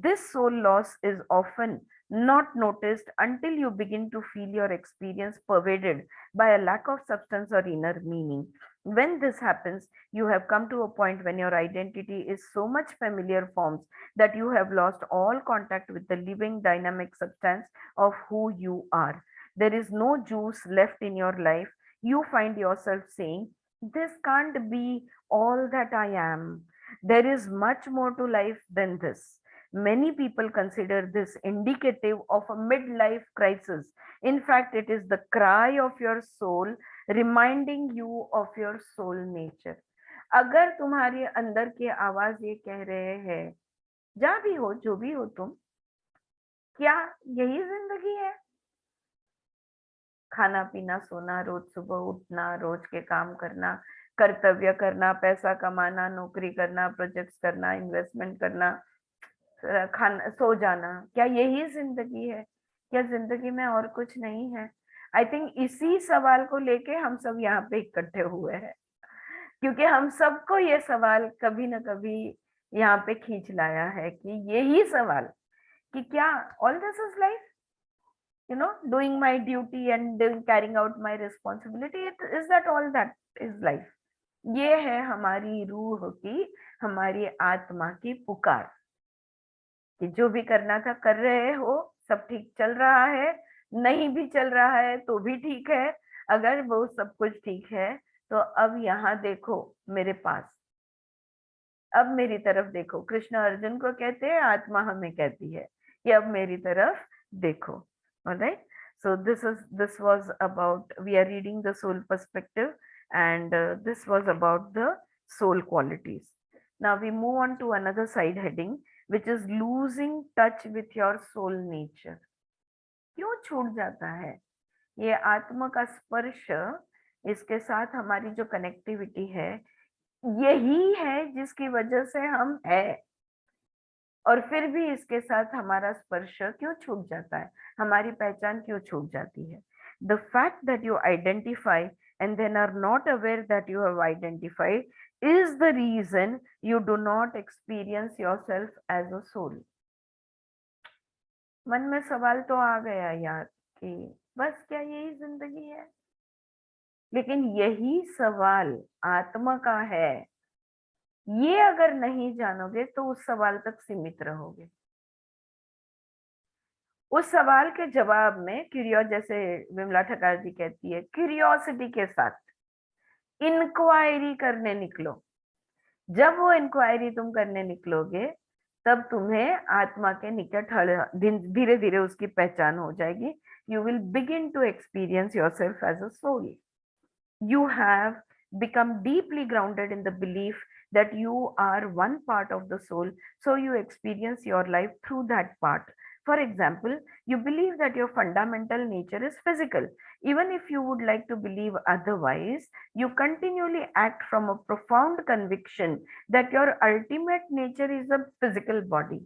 This soul loss is often not noticed until you begin to feel your experience pervaded by a lack of substance or inner meaning. When this happens, you have come to a point when your identity is so much familiar forms that you have lost all contact with the living dynamic substance of who you are. There is no juice left in your life. You find yourself saying, this can't be all that I am. There is much more to life than this. Many people consider this indicative of a midlife crisis. In fact, it is the cry of your soul reminding you of your soul nature. अगर तुम्हारे अंदर की आवाज ये कह रहे हैं, जहां भी हो, जो भी हो तुम, क्या यही जिंदगी है? खाना पीना सोना, रोज सुबह उठना, रोज के काम करना, कर्तव्य करना, पैसा कमाना, नौकरी करना, प्रोजेक्ट्स करना, इन्वेस्टमेंट करना, खाना, सो जाना, क्या यही जिंदगी है? क्या जिंदगी में और कुछ नहीं है? आई थिंक इसी सवाल को लेके हम सब यहाँ पे इकट्ठे हुए हैं, क्योंकि हम सबको ये सवाल कभी ना कभी यहाँ पे खींच लाया है, कि यही सवाल, कि क्या all this is life, doing my duty and carrying out my responsibility, is that all that is life? ये है हमारी रूह की, हमारी आत्मा की पुकार, कि जो भी करना था कर रहे हो, सब ठीक चल रहा है, नहीं भी चल रहा है तो भी ठीक है। अगर वो सब कुछ ठीक है तो अब यहाँ देखो मेरे पास, अब मेरी तरफ देखो। कृष्ण अर्जुन को कहते हैं, आत्मा हमें कहती है कि अब मेरी तरफ देखो। Alright, so this was about, we are reading the soul perspective, and this was about the soul qualities. Now we move on to another side heading, which is losing touch with your soul nature. क्यों छूट जाता है ये आत्मा का स्पर्श? इसके साथ हमारी जो कनेक्टिविटी है, यही है जिसकी वजह से हम है, और फिर भी इसके साथ हमारा स्पर्श क्यों छूट जाता है, हमारी पहचान क्यों छूट जाती है? The fact that you identify and then are not aware that you have identified is the reason you do not experience yourself as a soul. मन में सवाल तो आ गया यार कि बस क्या यही जिंदगी है? लेकिन यही सवाल आत्मा का है। ये अगर नहीं जानोगे तो उस सवाल तक सीमित रहोगे। उस सवाल के जवाब में जैसे विमला ठक्कर जी कहती है, क्यूरियोसिटी के साथ इंक्वायरी करने निकलो। जब वो इंक्वायरी तुम करने निकलोगे तब तुम्हें आत्मा के निकट धीरे धीरे उसकी पहचान हो जाएगी। You will begin to experience yourself as a soul. You have become deeply grounded in the belief that you are one part of the soul, so you experience your life through that part. For example, you believe that your fundamental nature is physical. Even if you would like to believe otherwise, you continually act from a profound conviction that your ultimate nature is a physical body.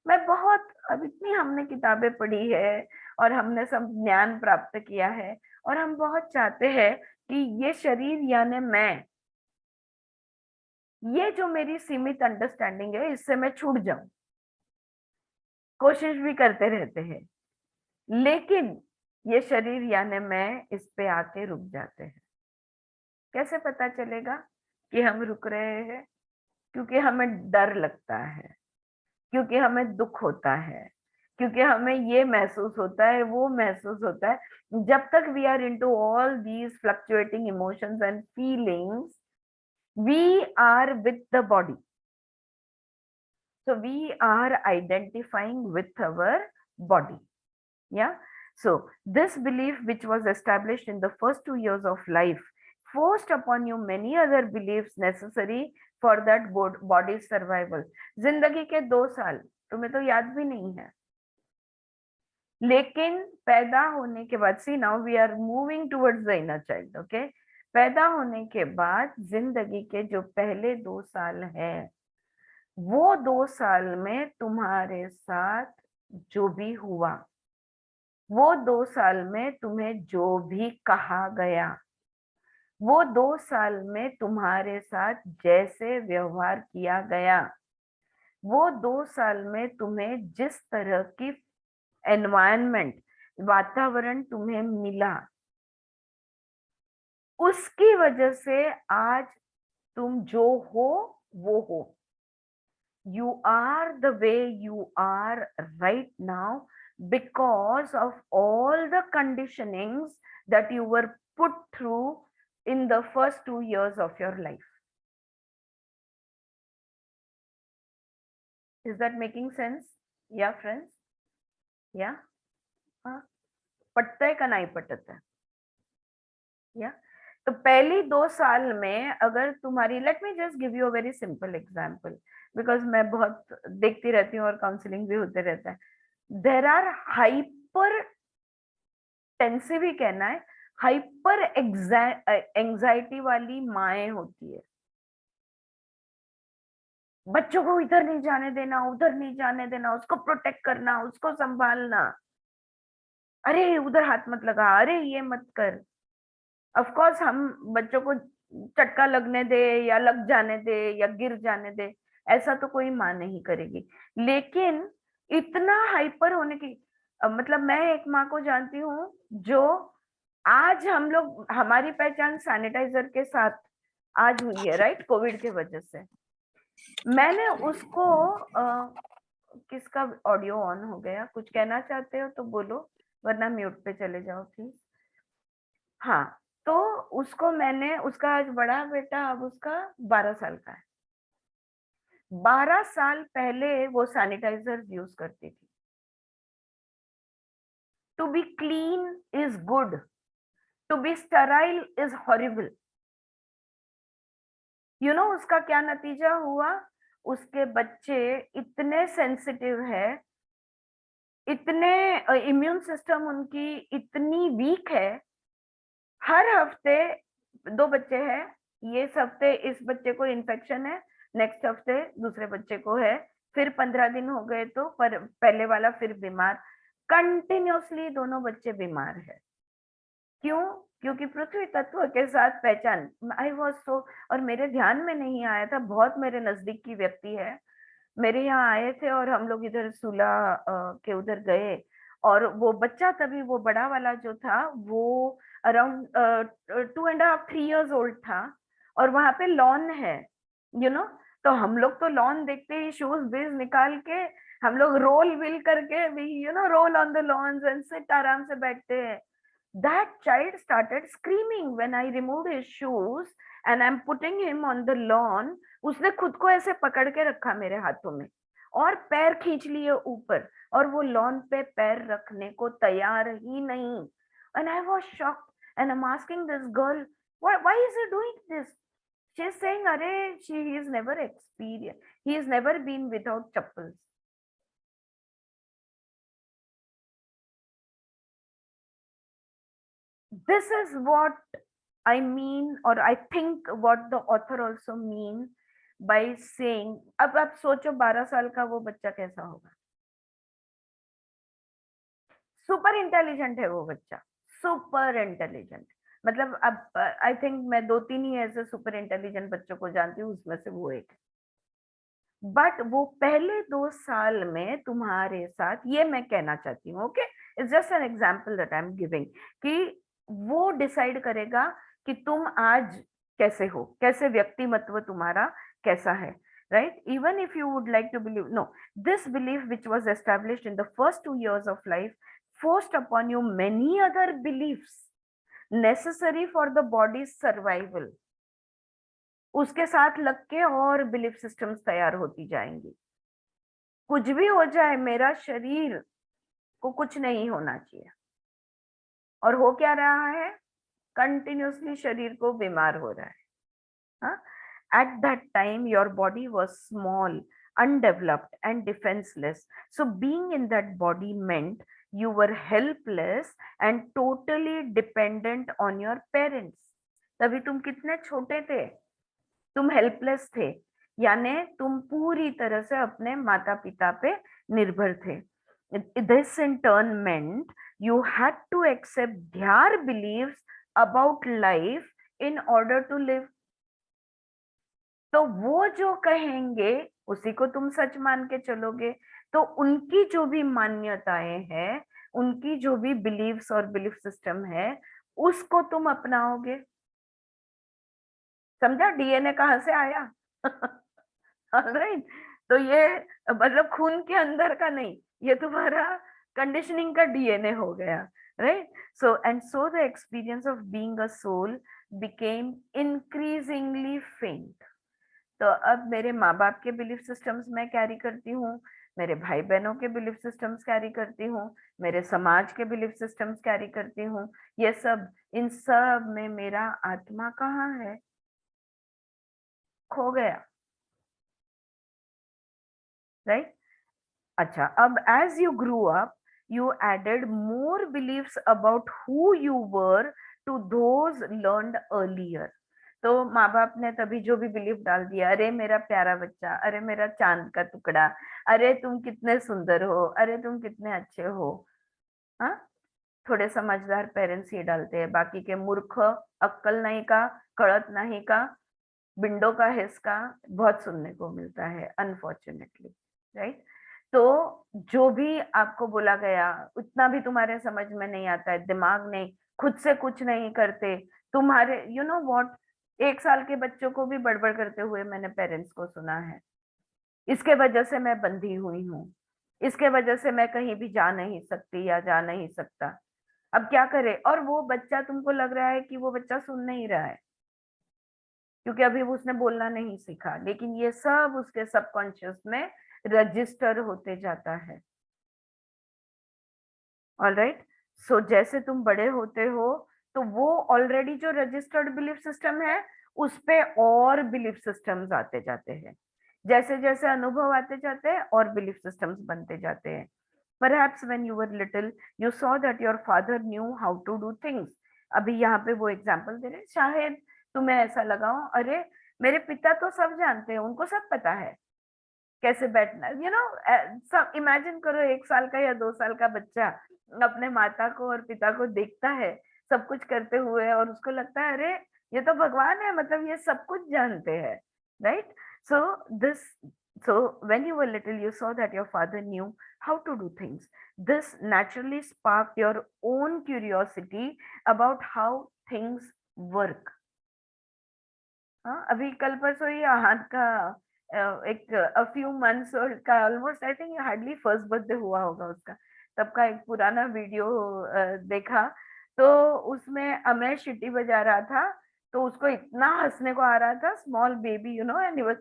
मैं बहुत, अब इतनी हमने किताबें पढ़ी है और हमने सब ज्ञान प्राप्त किया है और हम बहुत चाहते हैं कि ये शरीर यानी मैं, ये जो मेरी सीमित अंडरस्टैंडिंग है इससे मैं छूट जाऊं। कोशिश भी करते रहते हैं, लेकिन ये शरीर यानी मैं इस पे आके रुक जाते हैं। कैसे पता चलेगा कि हम रुक रहे हैं? क्योंकि हमें डर लगता है, क्योंकि हमें दुख होता है, क्योंकि हमें ये महसूस होता है, वो महसूस होता है। जब तक we are into all these fluctuating emotions and feelings, we are with the body. So we are identifying with our body. Yeah. So this belief, which was established in the first 2 years of life, forced upon you many other beliefs necessary for that body survival. जिंदगी के 2 साल तुम्हें तो याद भी नहीं है, लेकिन पैदा होने के बाद, see now we are moving towards the inner child. Okay, पैदा होने के बाद जिंदगी के जो पहले 2 साल है, वो 2 साल में तुम्हारे साथ जो भी हुआ, वो 2 साल में तुम्हें जो भी कहा गया, वो 2 साल में तुम्हारे साथ जैसे व्यवहार किया गया, वो 2 साल में तुम्हें जिस तरह की एनवायरनमेंट, वातावरण तुम्हें मिला, उसकी वजह से आज तुम जो हो वो हो. You are the way you are right now because of all the conditionings that you were put through in the first 2 years of your life. Is that making sense? Yeah, friends? Yeah? पटता है का नहीं पटता है? Yeah? तो पहली 2 साल में अगर तुम्हारी, let me just give you a very simple example, because मैं बहुत देखती रहती हूँ और काउंसलिंग भी होते रहता है. देर आर हाइपर टेंसिव ही कहना है, हाइपर एंजाइटी वाली माएँ होती है. बच्चों को इधर नहीं जाने देना, उधर नहीं जाने देना, उसको प्रोटेक्ट करना, उसको संभालना, अरे उधर हाथ मत लगा, अरे ये मत कर. ऑफ कोर्स हम बच्चों को चटका लगने दे या लग जाने दे या गिर जाने दे, ऐसा तो कोई माँ नहीं करेगी. लेकिन इतना हाइपर होने की, मतलब मैं एक माँ को जानती हूँ जो, आज हम लोग, हमारी पहचान सैनिटाइजर के साथ आज हुई है, राइट, कोविड के वजह से. मैंने उसको किसका ऑडियो ऑन हो गया? कुछ कहना चाहते हो तो बोलो, वरना म्यूट पे चले जाओ प्लीज. हाँ, तो उसको मैंने, उसका आज बड़ा बेटा अब उसका 12 साल का है. 12 साल पहले वो सैनिटाइजर यूज करती थी. To be clean is good, to be sterile is horrible. You know उसका क्या नतीजा हुआ? उसके बच्चे इतने सेंसिटिव है, इतने इम्यून सिस्टम उनकी इतनी वीक है. हर हफ्ते 2 बच्चे हैं, ये हफ्ते इस बच्चे को इन्फेक्शन है, नेक्स्ट हफ्ते दूसरे बच्चे को है, फिर 15 दिन हो गए तो पहले वाला फिर बीमार. कंटिन्यूअसली दोनों बच्चे बीमार है. क्यों? क्योंकि पृथ्वी तत्व के साथ पहचान आई वॉज सो, और मेरे ध्यान में नहीं आया था, बहुत मेरे नजदीक की व्यक्ति है, मेरे यहाँ आए थे और हम लोग इधर सूला के उधर गए, और वो बच्चा तभी वो बड़ा वाला जो था वो अराउंड 2.5 3 years old था, और वहां पे लॉन है, यू नो, तो हम लोग तो लॉन देखते ही शूज बीज निकाल के हम लोग रोल व्हील करके we roll on the lawns and sit, आराम से बैठते हैं. That child started screaming when I removed his shoes and I'm putting him on the lawn. उसने खुद को ऐसे पकड़ के रखा मेरे हाथों में और पैर खींच लिए ऊपर, और वो लॉन पे पैर रखने को तैयार ही नहीं. And I was shocked and I'm asking this girl, why is he doing this? She's saying, "Arey, he is never experienced. He has never been without chappals." This is what I mean, or I think what the author also mean by saying, अब आप सोचो 12 साल का वो बच्चा कैसा होगा. सुपर इंटेलिजेंट है वो बच्चा, सुपर इंटेलिजेंट. मतलब अब आई थिंक मैं 2 3 ही ऐसे सुपर इंटेलिजेंट बच्चों को जानती हूँ, उसमें से वो एक. बट वो पहले 2 साल में तुम्हारे साथ, ये मैं कहना चाहती हूँ, okay, it's just an example that I am giving, कि वो डिसाइड करेगा कि तुम आज कैसे हो, कैसे व्यक्तिमत्व तुम्हारा कैसा है, right? Even if you would like to believe, no, this belief which was established in the first 2 years of life forced upon you many other beliefs necessary for the body's survival. उसके साथ लग के और बिलीफ सिस्टम्स तैयार होती जाएंगी. कुछ भी हो जाए, मेरा शरीर को कुछ नहीं होना चाहिए, और हो क्या रहा है, कंटिन्यूसली शरीर को बीमार हो रहा है. हाँ? At that time your body was small, undeveloped and defenseless, so being in that body meant you were helpless and totally dependent on your parents. तभी तुम कितने छोटे थे, तुम हेल्पलेस थे, यानी तुम पूरी तरह से अपने माता पिता पे निर्भर थे. This in turn meant you had to accept their beliefs about life in order to live. तो वो जो कहेंगे उसी को तुम सच मान के चलोगे, तो उनकी जो भी मान्यताएं हैं, उनकी जो भी बिलीव्स और बिलीफ सिस्टम है, उसको तुम अपनाओगे. समझा डीएनए कहाँ से आया? राइट. तो ये मतलब खून के अंदर का नहीं, ये तुम्हारा कंडीशनिंग का डीएनए हो गया, right? So and so the experience of being a soul became increasingly faint. तो अब मेरे माँ बाप के बिलीफ सिस्टम्स मैं कैरी करती हूँ, मेरे भाई बहनों के बिलीफ सिस्टम्स कैरी करती हूँ, मेरे समाज के बिलीफ सिस्टम्स कैरी करती हूँ. ये सब, इन सब में मेरा आत्मा कहाँ है? खो गया, राइट? अच्छा, अब as you grew up you added more beliefs about who you were to those learned earlier. तो माँ बाप ने तभी जो भी बिलीफ डाल दिया, अरे मेरा प्यारा बच्चा, अरे मेरा चांद का टुकड़ा, अरे तुम कितने सुंदर हो, अरे तुम कितने अच्छे हो. हाँ, थोड़े समझदार पेरेंट्स ये डालते हैं, बाकी के मूर्ख, अक्कल नहीं का, कड़त नहीं का, बिंडो का हिस्सा बहुत सुनने को मिलता है अनफॉर्चुनेटली, राइट? तो जो भी आपको बोला गया उतना भी तुम्हारे समझ में नहीं आता है, दिमाग नहीं, खुद से कुछ नहीं करते तुम्हारे. यू नो व्हाट, 1 साल के बच्चों को भी बड़बड़ करते हुए मैंने पेरेंट्स को सुना है. इसके वजह से मैं बंधी हुई हूँ, इसके वजह से मैं कहीं भी जा नहीं सकती या जा नहीं सकता. अब क्या करे, और वो बच्चा, तुमको लग रहा है कि वो बच्चा सुन नहीं रहा है क्योंकि अभी उसने बोलना नहीं सीखा, लेकिन ये सब उसके सबकॉन्शियस में रजिस्टर होते जाता है. ऑलराइट. सो जैसे तुम बड़े होते हो तो वो ऑलरेडी जो रजिस्टर्ड बिलीफ सिस्टम है उस पे और बिलीफ सिस्टम्स आते जाते हैं, जैसे जैसे अनुभव आते जाते हैं और बिलीफ सिस्टम्स बनते जाते हैं. Perhaps when you were little, you saw that your father knew how to do things. अभी यहाँ पे वो एग्जाम्पल दे रहे हैं, शायद तुम्हें ऐसा लगा हो, अरे मेरे पिता तो सब जानते हैं, उनको सब पता है कैसे बैठना. सब इमेजिन करो, 1 साल का या 2 साल का बच्चा अपने माता को और पिता को देखता है सब कुछ करते हुए, और उसको लगता है अरे ये तो भगवान है, मतलब ये सब कुछ जानते हैं, right? So this, so when you were little you saw that your father knew how to do things. This naturally sparked your own curiosity about how things work. हाँ, अभी कल परसों ही आहन का एक फ्यू मंथ्स का, almost I think hardly first birthday हुआ होगा उसका, तब का एक पुराना वीडियो देखा। तो उसमें अमय शिट्टी बजा रहा था, तो उसको इतना हंसने को आ रहा था, small baby you know, and he was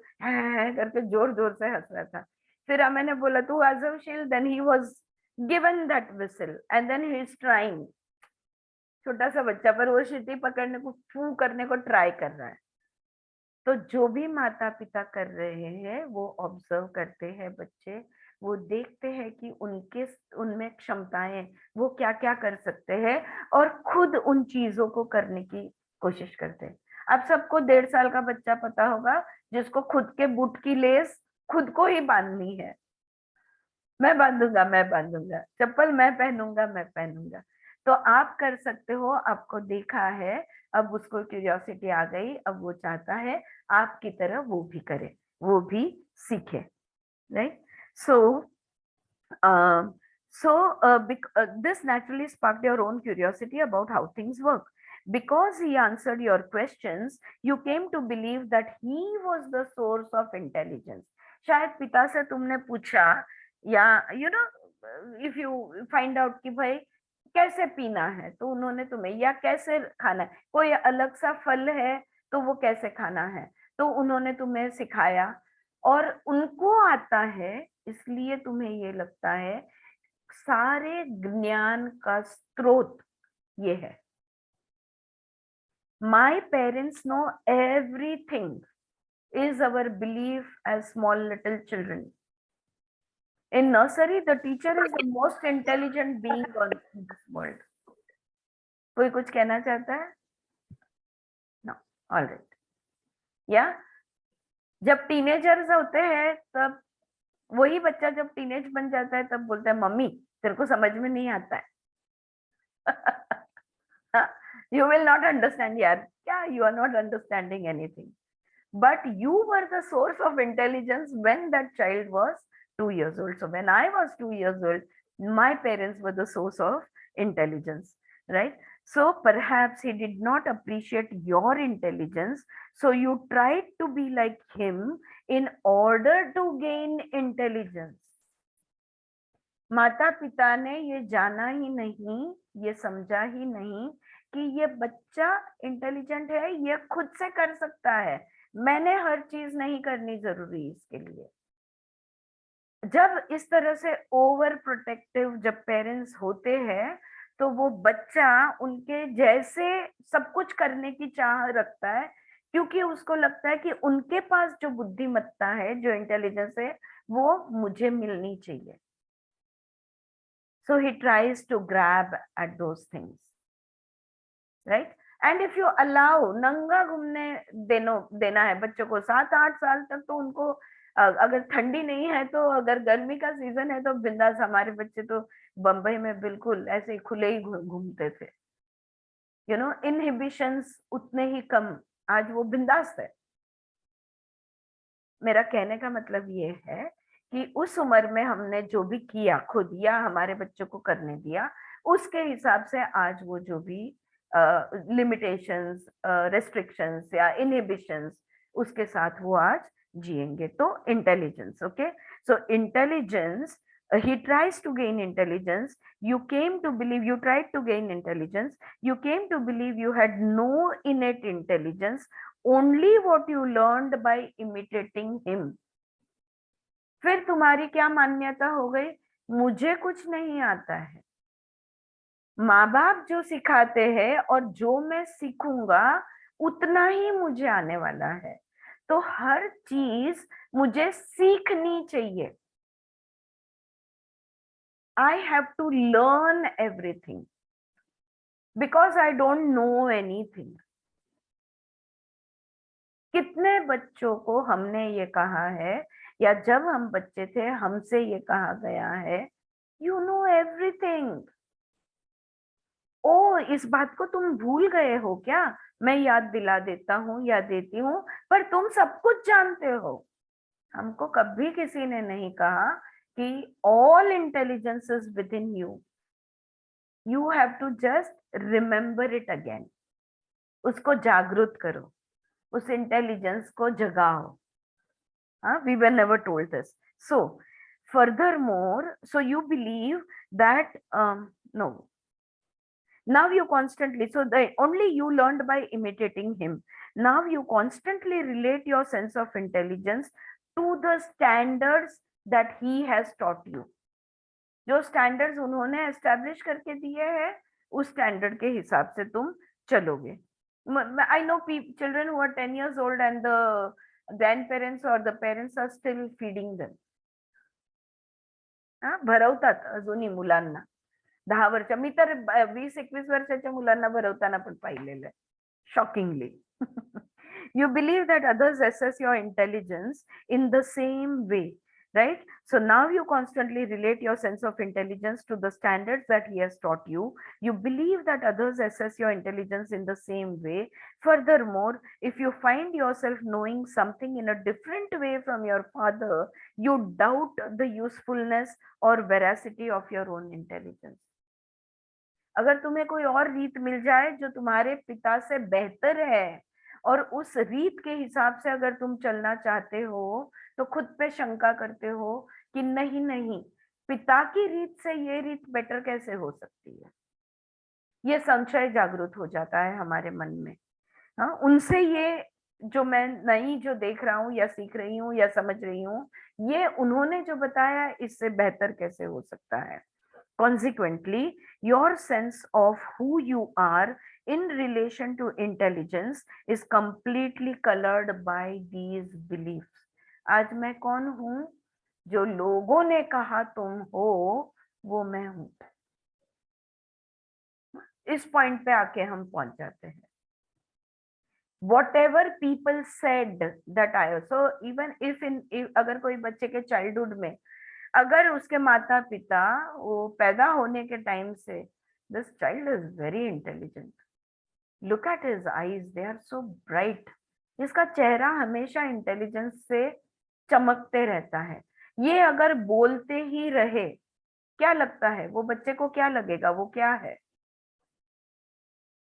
करके जोर जोर से हंस रहा था। फिर अमय ने बोला तू अजवशील, then he was given that whistle and then he is trying, छोटा सा बच्चा, पर वो शिट्टी पकड़ने को, फू करने को ट्राई कर रहा है। तो जो भी माता पिता कर रहे हैं वो ऑब्जर्व करते हैं बच्चे, वो देखते हैं कि उनके उनमें क्षमताएं, वो क्या क्या कर सकते हैं, और खुद उन चीजों को करने की कोशिश करते हैं। आप सबको 1.5 साल का बच्चा पता होगा जिसको खुद के बूट की लेस खुद को ही बांधनी है, मैं बांधूंगा, मैं बांधूंगा, चप्पल मैं पहनूंगा, मैं पहनूंगा। तो आप कर सकते हो, आपको देखा है, अब उसको क्यूरियोसिटी आ गई, अब वो चाहता है आपकी तरह वो भी करे, वो भी सीखे, right? So this naturally sparked your own curiosity about how things work. Because he answered your questions, you came to believe that he was the source of intelligence. शायद पिता से तुमने पूछा, या you know, if you find out कि भाई कैसे पीना है, तो उन्होंने तुम्हें, या कैसे खाना है, कोई अलग सा फल है तो वो कैसे खाना है, तो उन्होंने तुम्हें सिखाया, और उनको आता है, इसलिए तुम्हें ये लगता है सारे ज्ञान का स्रोत ये है। My parents know everything is our belief as small little children. In nursery, the teacher is the most intelligent being on this world. कोई कुछ कहना चाहता है? No. All right. या जब टीनेजर्स होते हैं, तब वही बच्चा जब टीनेज बन जाता है तब बोलता है मम्मी तेरे को समझ में नहीं आता है। You will not understand, yaar. Yeah, you are not understanding anything. But you were the source of intelligence when that child was 2 years old. So when I was 2 years old, my parents were the source of intelligence, right? So perhaps he did not appreciate your intelligence. So you tried to be like him in order to gain intelligence. माता पिता ने ये जाना ही नहीं, ये समझा ही नहीं कि ये बच्चा इंटेलिजेंट है, ये खुद से कर सकता है, मैंने हर चीज नहीं करनी जरूरी इसके लिए। जब इस तरह से ओवर प्रोटेक्टिव जब पेरेंट्स होते हैं, तो वो बच्चा उनके जैसे सब कुछ करने की चाह रखता है, क्योंकि उसको लगता है कि उनके पास जो बुद्धिमत्ता है, जो इंटेलिजेंस है, वो मुझे मिलनी चाहिए। So he tries to grab at those things, right? And if you allow नंगा घूमने देना है बच्चों को 7-8 साल तक, तो उनको अगर ठंडी नहीं है, तो अगर गर्मी का सीजन है तो बिंदास, हमारे बच्चे तो बंबई में बिल्कुल ऐसे ही खुले ही घूमते थे, यू नो, इनहिबिशंस उतने ही कम, आज वो बिंदास है। मेरा कहने का मतलब ये है कि उस उम्र में हमने जो भी किया खुद, या हमारे बच्चों को करने दिया, उसके हिसाब से आज वो जो भी लिमिटेशंस, रेस्ट्रिक्शंस या इनहिबिशंस, उसके साथ वो आज जिएंगे। तो intelligence, okay, so intelligence, he tries to gain intelligence, you came to believe, you tried to gain intelligence, you came to believe you had no innate intelligence, only what you learned by imitating him. फिर तुम्हारी क्या मान्यता हो गई? मुझे कुछ नहीं आता है, माँ बाप जो सिखाते हैं और जो मैं सीखूंगा उतना ही मुझे आने वाला है, तो हर चीज मुझे सीखनी चाहिए। I have to learn everything because I don't know anything. कितने बच्चों को हमने ये कहा है, या जब हम बच्चे थे हमसे ये कहा गया है, यू नो एवरीथिंग, ओ इस बात को तुम भूल गए हो क्या, मैं याद दिला देता हूँ या देती हूँ, पर तुम सब कुछ जानते हो। हमको कभी किसी ने नहीं कहा कि all intelligence is within you, you have to just remember it again. उसको जागृत करो, उस इंटेलिजेंस को जगाओ। We were never told this. So, furthermore, so you believe that no. Now you constantly, so the only you learned by imitating him. Now you constantly relate your sense of intelligence to the standards that he has taught you. जो स्टैंडर्ड्स उन्होंने एस्टेब्लिश करके दिए हैं, उस स्टैंडर्ड के हिसाब से तुम चलोगे. I know children who are 10 years old and the grandparents or the parents are still feeding them. भरवतात अजूनही मुलांना. 10 वर्ष, मी तर 20-21 वर्षाच्या मुलांना भरवताना पण पाहिलेलं आहे. Shockingly. You believe that others assess your intelligence in the same way, right? So now you constantly relate your sense of intelligence to the standards that he has taught you. You believe that others assess your intelligence in the same way. Furthermore, if you find yourself knowing something in a different way from your father, you doubt the usefulness or veracity of your own intelligence. अगर तुम्हें कोई और रीत मिल जाए जो तुम्हारे पिता से बेहतर है और उस रीत के हिसाब से अगर तुम चलना चाहते हो, तो खुद पे शंका करते हो कि नहीं नहीं, पिता की रीत से ये रीत बेटर कैसे हो सकती है. ये संशय जागृत हो जाता है हमारे मन में. उनसे ये जो मैं नई जो देख रहा हूँ या सीख रही हूँ या समझ रही हूँ, ये उन्होंने जो बताया इससे बेहतर कैसे हो सकता है. Consequently, your sense of who you are in relation to intelligence is completely colored by these beliefs. आज मैं कौन हूँ? जो लोगों ने कहा तुम हो, वो मैं हूँ. इस पॉइंट पे आके हम पहुंच जाते हैं. Whatever people said that I so even if अगर कोई बच्चे के चाइल्डहुड में अगर उसके माता पिता वो पैदा होने के टाइम से this child is very intelligent, look at his eyes, they are so bright, इसका चेहरा हमेशा इंटेलिजेंस से चमकते रहता है, ये अगर बोलते ही रहे, क्या लगता है वो बच्चे को, क्या लगेगा वो क्या है.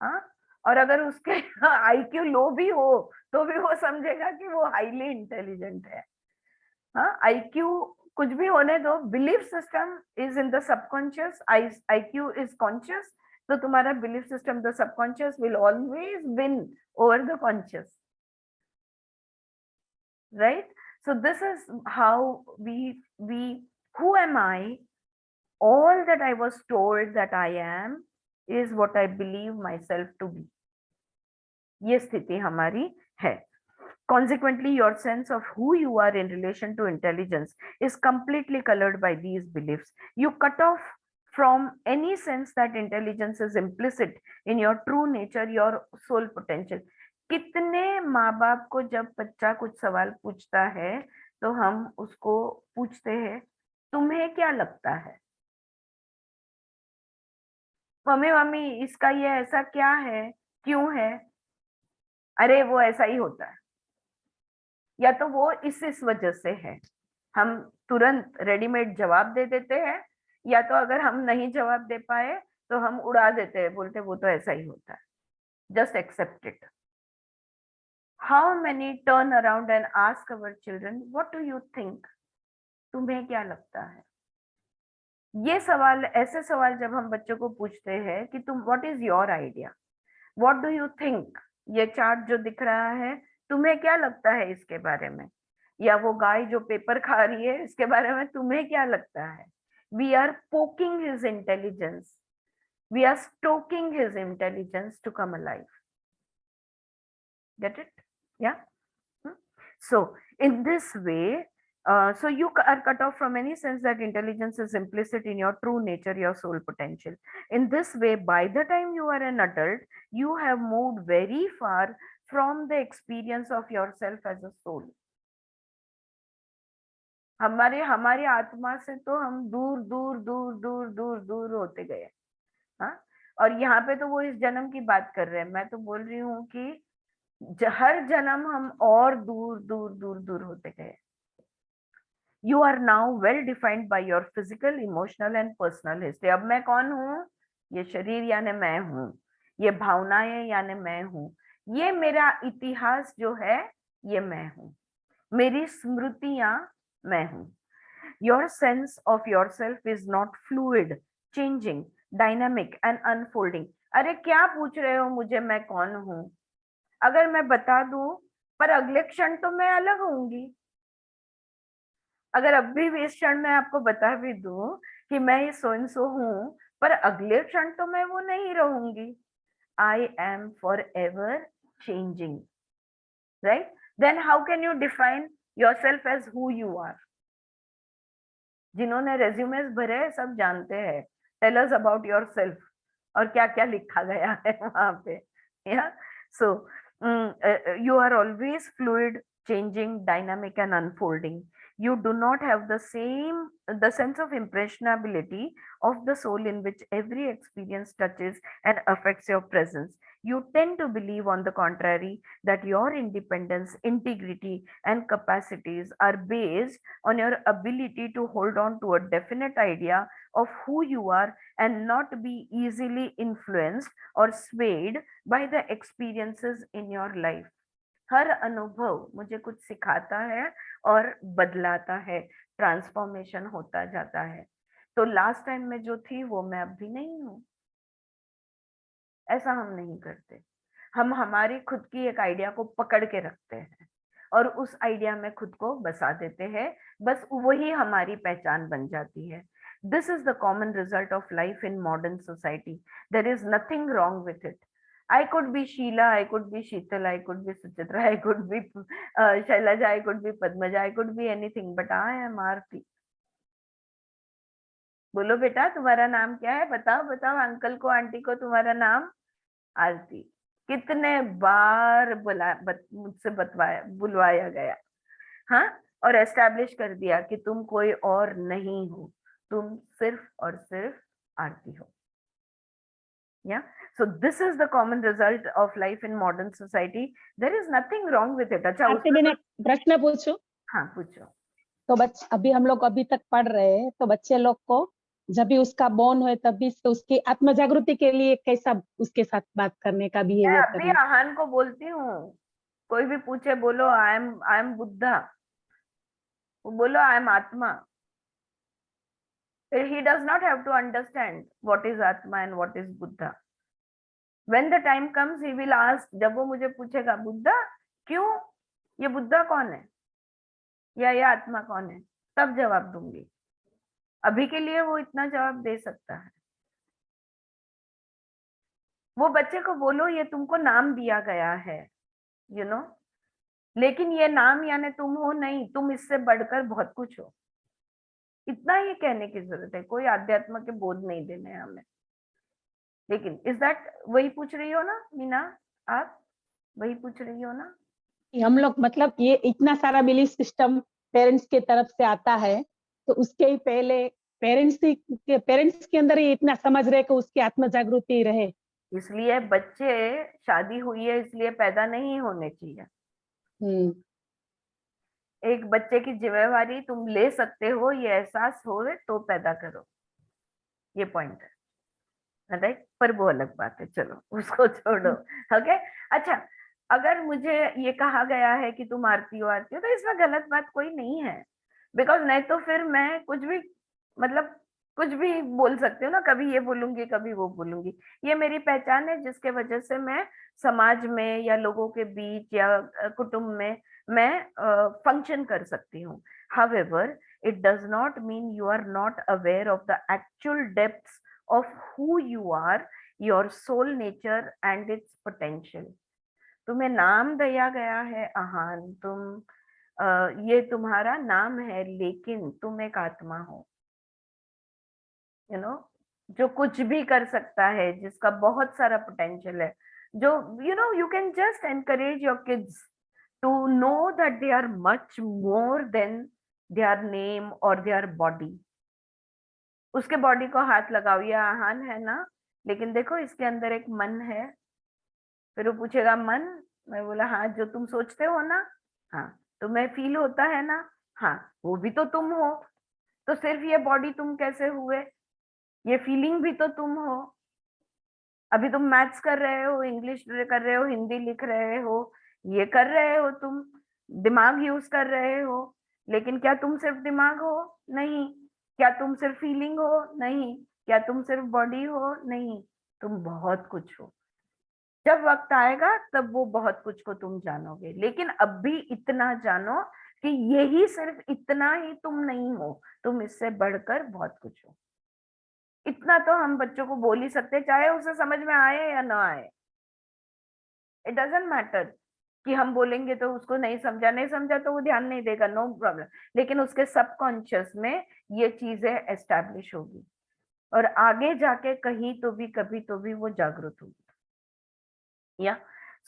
हाँ, और अगर उसके आईक्यू लो भी हो तो भी वो समझेगा कि वो हाईली इंटेलिजेंट है. हाँ, आईक्यू कुछ भी होने दो, belief system is in the subconscious, IQ is conscious, तो तुम्हारा belief system the subconscious will always win over the conscious, right. So this is how we who am I, all that I was told that I am is what I believe myself to be. ये स्थिति हमारी है. Consequently, your sense of who you are in relation to intelligence is completely colored by these beliefs. You cut off from any sense that intelligence is implicit in your true nature, your soul potential. कितने माँ बाप को जब बच्चा कुछ सवाल पूछता है तो हम उसको पूछते हैं, तुम्हें क्या लगता है? मम्मी मम्मी इसका ये ऐसा क्या है, क्यों है? अरे वो ऐसा ही होता है, या तो वो इस वजह से है. हम तुरंत रेडीमेड जवाब दे देते हैं, या तो अगर हम नहीं जवाब दे पाए तो हम उड़ा देते हैं, बोलते वो तो ऐसा ही होता है, just accept it. How many turn around and ask our children what do you think, तुम्हें क्या लगता है? ये सवाल, ऐसे सवाल जब हम बच्चों को पूछते हैं कि तुम what is your idea, what do you think, ये चार्ट जो दिख रहा है तुम्हें क्या लगता है इसके बारे में, या वो गाय जो पेपर खा रही है इसके बारे में तुम्हें क्या लगता है. We are poking his intelligence, we are stoking his intelligence to come alive. Get it? Yeah. So in this way, so you are cut off from any sense that intelligence is implicit in your true nature, your soul potential. In this way, by the time you are an adult, you have moved very far from the experience of yourself as a soul. हमारी आत्मा से तो हम दूर दूर दूर दूर दूर दूर होते गए. हाँ, और यहाँ पे तो वो इस जन्म की बात कर रहे हैं, मैं तो बोल रही हूँ कि हर जन्म हम और दूर दूर दूर दूर होते गए. You are now well defined by your physical, emotional and personal history. अब मैं कौन हूँ? ये शरीर यानी मैं हूँ, ये भावनाएं यानी मैं हूँ, ये मेरा इतिहास जो है ये मैं हूँ, मेरी स्मृतियां मैं हूँ. Your sense of your self is not fluid, changing, dynamic and unfolding. अरे क्या पूछ रहे हो मुझे मैं कौन हूँ? अगर मैं बता दूं, पर अगले क्षण तो मैं अलग होंगी. अगर अभी भी इस क्षण में आपको बता भी दूं कि मैं ये सो एंड सो हूं, पर अगले क्षण तो मैं वो नहीं रहूंगी. I am forever changing, right? Then how can you define yourself as who you are? जिन्होंने रेज्यूमेस भरे हैं सब जानते हैं. Tell us about yourself, और क्या क्या लिखा गया है वहां पे. या सो you are always fluid, changing, dynamic and unfolding. You do not have the sense of impressionability of the soul in which every experience touches and affects your presence. You tend to believe, on the contrary, that your independence, integrity and capacities are based on your ability to hold on to a definite idea of who you are and not be easily influenced or swayed by the experiences in your life. हर अनुभव मुझे कुछ सिखाता है और बदलाता है, ट्रांसफॉर्मेशन होता जाता है. तो लास्ट टाइम में जो थी वो मैं अब भी नहीं हूँ. ऐसा हम नहीं करते. हम हमारी खुद की एक आइडिया को पकड़ के रखते हैं और उस आइडिया में खुद को बसा देते हैं. बस वही हमारी पहचान बन जाती है. This is the common result of life in modern society. There is nothing wrong with it. I could be Sheila, I could be Sheetal, I could be Suchitra, I could be Shailaja, I could be Padmaja, I could be anything, but I am Aarti. बोलो बेटा तुम्हारा नाम क्या है? बताओ बताओ अंकल को, आंटी को, तुम्हारा नाम आरती. कितने बार मुझसे बतवाया, बुलवाया गया. हाँ, और एस्टैब्लिश कर दिया कि तुम कोई और नहीं हो, तुम सिर्फ और सिर्फ आरती हो. Yeah, so this is the common result of life in modern society. There is nothing wrong with it. अच्छा आरती, उसमें मैंने प्रश्न पूछूं? हाँ पूछो. तो अभी हम लोग अभी तक पढ़ रहे हैं, तो बच्चे लोग को जब भी उसका बॉर्न हो तभी से उसकी आत्म जागृति के लिए कैसा उसके साथ बात करने का, मैं बिहेवियर अभी करने. आहान को बोलती हूँ, कोई भी पूछे बोलो आई एम बुद्धा, वो बोलो आई एम आत्मा. He does not have to understand what is Atma and what is Buddha. When the time comes, he will ask. जब वो मुझे पूछेगा बुद्धा क्यों, ये बुद्धा कौन है या ये आत्मा कौन है, तब जवाब दूंगी. अभी के लिए वो इतना जवाब दे सकता है. वो बच्चे को बोलो ये तुमको नाम दिया गया है, यू नो, लेकिन ये नाम यानी तुम हो नहीं, तुम इससे बढ़कर बहुत कुछ हो. इतना ही कहने की जरूरत है. कोई आध्यात्म के बोध नहीं देने हमें. लेकिन इज दैट, वही पूछ रही हो ना मीना, आप वही पूछ रही हो ना? हम लोग मतलब ये इतना सारा बिलीफ सिस्टम पेरेंट्स के तरफ से आता है, तो उसके ही पहले पेरेंट्स के अंदर ही इतना समझ रहे कि उसकी आत्म जागृति रहे. इसलिए बच्चे, शादी हुई है इसलिए पैदा नहीं होने चाहिए. एक बच्चे की जिम्मेवारी तुम ले सकते हो, ये एहसास हो तो पैदा करो. ये पॉइंट है, राइट? पर वो अलग बात है, चलो उसको छोड़ो. ओके, अच्छा, अगर मुझे ये कहा गया है कि तुम आरती हो तो इसमें गलत बात कोई नहीं है. बिकॉज नहीं तो फिर मैं कुछ भी, मतलब कुछ भी बोल सकती हूँ ना, कभी ये बोलूंगी कभी वो बोलूंगी. ये मेरी पहचान है जिसके वजह से मैं समाज में या लोगों के बीच या कुटुंब में मैं फंक्शन कर सकती हूँ. However, it does not mean you are not aware of the actual depths of who you are, your soul nature and its potential. तुम्हें नाम दिया गया है आहान, ये तुम्हारा नाम है, लेकिन तुम एक आत्मा हो, जो कुछ भी कर सकता है, जिसका बहुत सारा पोटेंशियल है. जो you can just encourage your kids to know that they are much more than their name और देयर बॉडी. उसके बॉडी को हाथ लगाओ, ये आहान है ना, लेकिन देखो इसके अंदर एक मन है। फिर वो पूछेगा मन, मैं बोला हाँ, जो तुम सोचते हो ना, हाँ, तुम्हें फील होता है ना, हाँ, वो भी तो तुम हो। तो सिर्फ ये बॉडी तुम कैसे हुए? ये फीलिंग भी तो तुम हो। अभी तुम मैथ्स कर रहे हो, इंग्लिश कर रहे हो, हिंदी लिख रहे हो, ये कर रहे हो तुम, दिमाग यूज कर रहे हो। लेकिन क्या तुम सिर्फ दिमाग हो? नहीं। क्या तुम सिर्फ फीलिंग हो? नहीं। क्या तुम सिर्फ बॉडी हो? नहीं। तुम बहुत कुछ हो। जब वक्त आएगा तब वो बहुत कुछ को तुम जानोगे, लेकिन अब भी इतना जानो कि यही सिर्फ इतना ही तुम नहीं हो, तुम इससे बढ़कर बहुत कुछ हो। इतना तो हम बच्चों को बोल ही सकते, चाहे उसे समझ में आए या ना आए। इट डजेंट मैटर कि हम बोलेंगे तो उसको नहीं समझा, नहीं समझा तो वो ध्यान नहीं देगा, नो प्रॉब्लम। लेकिन उसके सबकॉन्शियस में ये चीजें एस्टैब्लिश होगी और आगे जाके कहीं तो भी कभी तो भी वो जागरूक होगी। या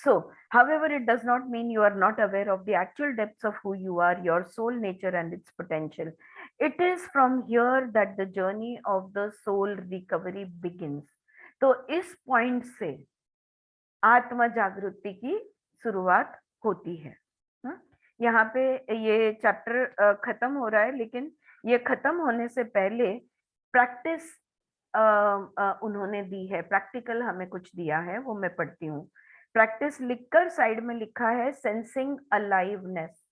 so however it does not mean you are not aware of the actual depths of who you are, your soul nature and its potential. It is from here that the journey of the soul recovery begins. तो इस पॉइंट से आत्म जागृति की शुरुआत होती है। यहाँ पे ये चैप्टर खत्म हो रहा है, लेकिन ये खत्म होने से पहले प्रैक्टिस उन्होंने दी है, प्रैक्टिकल हमें कुछ दिया है, वो मैं पढ़ती हूँ। प्रैक्टिस लिखकर साइड में लिखा है सेंसिंग अलाइवनेस।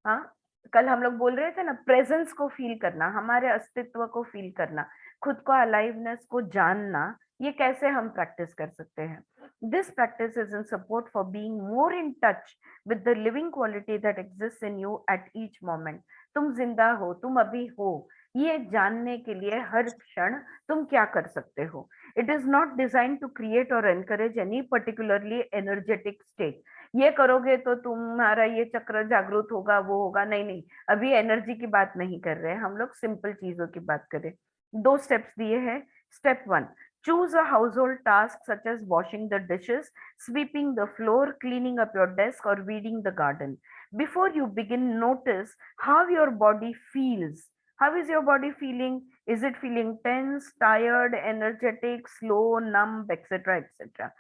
हाँ, कल हम लोग बोल रहे थे ना, प्रेजेंस को फील करना, हमारे अस्तित्व को फील करना, खुद को अलाइवनेस को जानना, ये कैसे हम प्रैक्टिस कर सकते हैं? This practice is in support for being more in touch with the living quality that exist in you at each moment. तुम जिंदा हो, तुम अभी हो, ये जानने के लिए हर क्षण तुम क्या कर सकते हो। It is not design to create or encourage any particularly energetic state. ये करोगे तो तुम्हारा ये चक्र जागृत होगा, वो होगा, नहीं नहीं, अभी एनर्जी की बात नहीं कर रहे हैं हम लोग, सिंपल चीजों की बात करें। 2 स्टेप्स दिए हैं। Step 1, choose a household task such as washing the dishes, sweeping the floor, cleaning up your desk or weeding the garden. Before you begin, notice how your body feels. How is your body feeling? Is it feeling tense, tired, energetic, slow, numb, etc., etc.?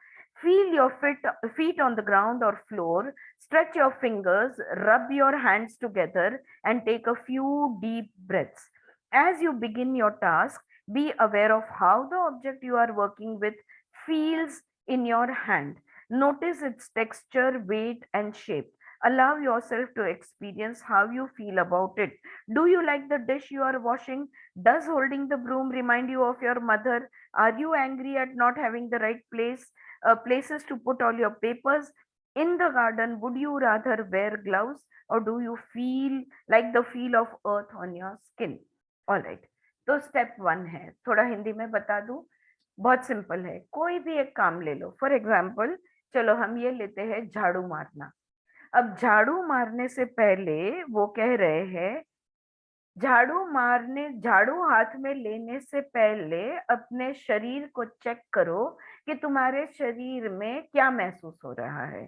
Feel your feet on the ground or floor, stretch your fingers, rub your hands together, and take a few deep breaths. As you begin your task, be aware of how the object you are working with feels in your hand. Notice its texture, weight, and shape. Allow yourself to experience how you feel about it. Do you like the dish you are washing? Does holding the broom remind you of your mother? Are you angry at not having the right places to put all your papers? In the garden, would you rather wear gloves or do you feel like the feel of earth on your skin? All right. तो स्टेप 1 है, थोड़ा हिंदी में बता दूं, बहुत सिंपल है। कोई भी एक काम ले लो, फॉर एग्जाम्पल चलो हम ये लेते हैं झाड़ू मारना। अब झाड़ू मारने से पहले वो कह रहे हैं, झाड़ू हाथ में लेने से पहले अपने शरीर को चेक करो कि तुम्हारे शरीर में क्या महसूस हो रहा है।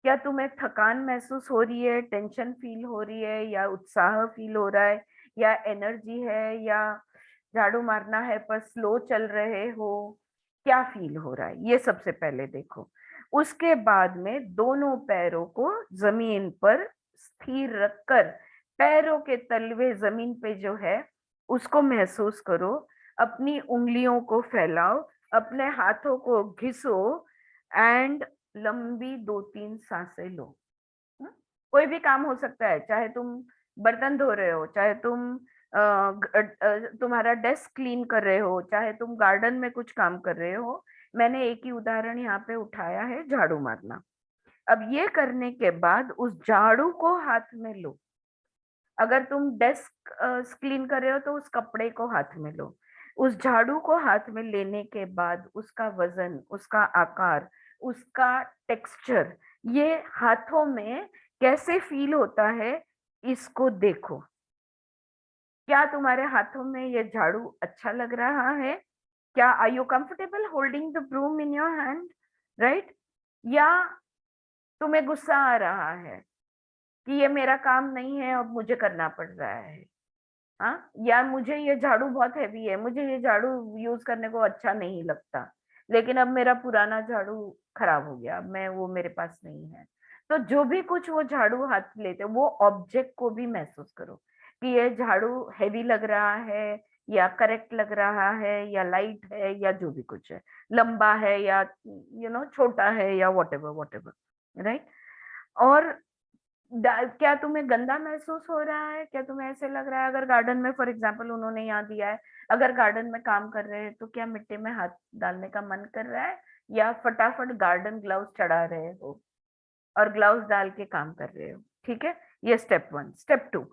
क्या तुम्हें थकान महसूस हो रही है, टेंशन फील हो रही है, या उत्साह फील हो रहा है, या एनर्जी है, या झाड़ू मारना है पर स्लो चल रहे हो? क्या फील हो रहा है, ये सबसे पहले देखो। उसके बाद में दोनों पैरों को जमीन पर स्थिर रखकर पैरों के तलवे जमीन पे जो है उसको महसूस करो। अपनी उंगलियों को फैलाओ, अपने हाथों को घिसो एंड लंबी 2-3 सांसें लो। कोई भी काम हो सकता है, चाहे तुम बर्तन धो रहे हो, चाहे तुम्हारा डेस्क क्लीन कर रहे हो, चाहे तुम गार्डन में कुछ काम कर रहे हो। मैंने एक ही उदाहरण यहाँ पे उठाया है, झाड़ू मारना। अब ये करने के बाद उस झाड़ू को हाथ में लो। अगर तुम डेस्क क्लीन कर रहे हो तो उस कपड़े को हाथ में लो। उस झाड़ू को हाथ में लेने के बाद उसका वजन, उसका आकार, उसका टेक्सचर, ये हाथों में कैसे फील होता है, इसको देखो। क्या तुम्हारे हाथों में ये झाड़ू अच्छा लग रहा है? क्या are you comfortable holding the broom in your hand, right? या तुम्हें गुस्सा आ रहा है कि ये मेरा काम नहीं है, अब मुझे करना पड़ रहा है? हाँ, या मुझे ये झाड़ू बहुत हैवी है, मुझे ये झाड़ू यूज करने को अच्छा नहीं लगता, लेकिन अब मेरा पुराना झाड़ू खराब हो गया, मैं वो मेरे पास नहीं है। तो जो भी कुछ वो झाड़ू हाथ लेते, वो ऑब्जेक्ट को भी महसूस करो कि ये झाड़ू हैवी लग रहा है या करेक्ट लग रहा है या लाइट है या जो भी कुछ है, लंबा है या छोटा है या वॉटेवर राइट। और क्या तुम्हें गंदा महसूस हो रहा है, क्या तुम्हें ऐसे लग रहा है, अगर गार्डन में फॉर एग्जांपल उन्होंने यहाँ दिया है, अगर गार्डन में काम कर रहे हैं तो क्या मिट्टी में हाथ डालने का मन कर रहा है, या फटाफट गार्डन ग्लव्स चढ़ा रहे हो और ग्लव्स डाल के काम कर रहे हो? ठीक है, ये step 1। Step 2,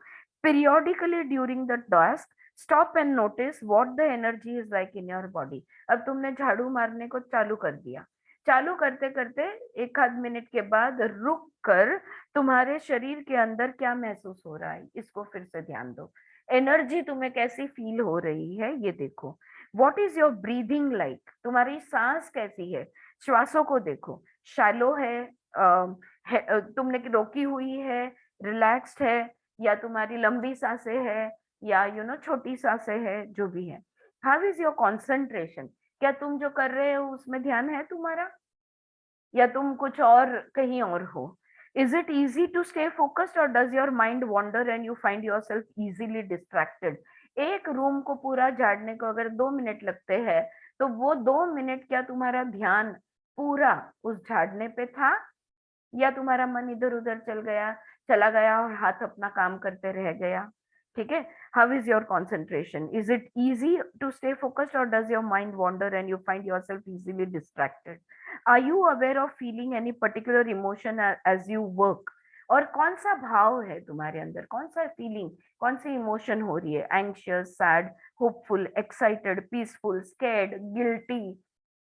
periodically during the task stop and notice what the energy is like in your body। अब तुमने झाड़ू मारने को चालू कर दिया, चालू करते करते एक आध मिनट के बाद रुक कर तुम्हारे शरीर के अंदर क्या महसूस हो रहा है, इसको फिर से ध्यान दो। एनर्जी तुम्हें कैसी फील हो रही है ये देखो। What is your breathing like, तुम्हारी सांस कैसी है, श्वासों को देखो, शैलो है, तुमने रोकी हुई है, रिलैक्स्ड है, या तुम्हारी लंबी सांसें है, या छोटी सांसें है, जो भी है। हाउ इज योर कॉन्सेंट्रेशन, क्या तुम जो कर रहे हो उसमें ध्यान है तुम्हारा, या तुम कुछ और कहीं और हो? Is it easy to stay focused or does your mind wander and you find yourself easily distracted? एक रूम को पूरा झाड़ने को अगर 2 मिनट लगते हैं, तो वो 2 मिनट क्या तुम्हारा ध्यान पूरा उस झाड़ने पे था, या तुम्हारा मन इधर उधर चला गया और हाथ अपना काम करते रह गया? ठीक है, how is your concentration, is it easy to stay focused or does your mind wander and you find yourself easily distracted? Are you aware of feeling any particular emotion as you work? और कौन सा भाव है तुम्हारे अंदर, कौन सा फीलिंग, कौन सी इमोशन हो रही है? Anxious, sad, hopeful, excited, peaceful, scared, guilty?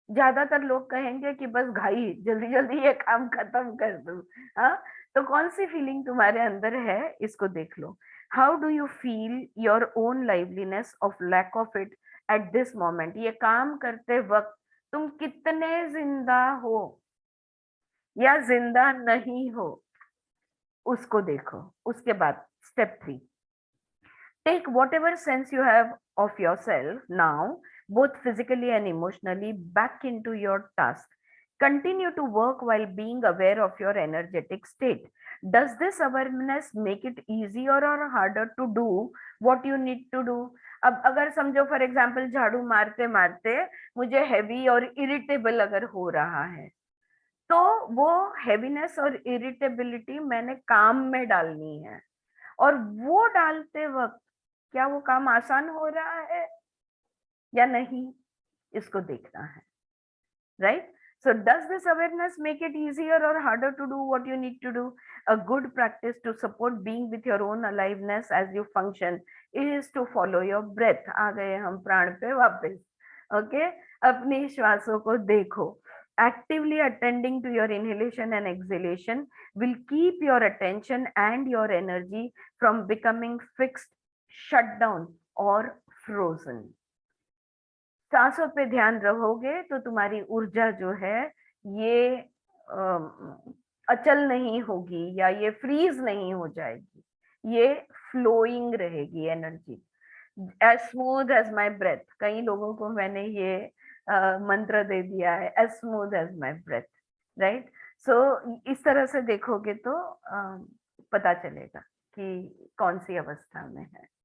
ज्यादातर लोग कहेंगे कि बस घाई, जल्दी जल्दी ये काम खत्म कर दूं। हाँ, तो कौन सी फीलिंग तुम्हारे अंदर है, इसको देख लो। How do you feel your own liveliness of lack of it at this moment? ये काम करते वक्त तुम कितने जिंदा हो या जिंदा नहीं हो, उसको देखो। उसके बाद step 3, take whatever sense you have of yourself now, both physically and emotionally, back into your task. Continue to work while being aware of your energetic state. Does this awareness make it easier or harder to do what you need to do? अब अगर समझो फॉर एग्जाम्पल झाड़ू मारते मारते मुझे हैवी और इरिटेबल अगर हो रहा है, तो वो हैवीनेस और इरिटेबिलिटी मैंने काम में डालनी है, और वो डालते वक्त क्या वो काम आसान हो रहा है या नहीं, इसको देखना है, right? So does this awareness make it easier or harder to do what you need to do? A good practice to support being with your own aliveness as you function is to follow your breath. आ गए हम प्राण पे वापस, ओके? अपनी श्वासों को देखो। Actively attending to your inhalation and exhalation will keep your attention and your energy from becoming fixed, shut down or frozen. सांसों पे ध्यान रहोगे तो तुम्हारी ऊर्जा जो है ये अचल नहीं होगी या ये फ्रीज नहीं हो जाएगी, ये फ्लोइंग रहेगी energy, as smooth as my breath. कई लोगों को मैंने ये मंत्र दे दिया है, as smooth as my breath, right? So इस तरह से देखोगे तो पता चलेगा कि कौन सी अवस्था में है।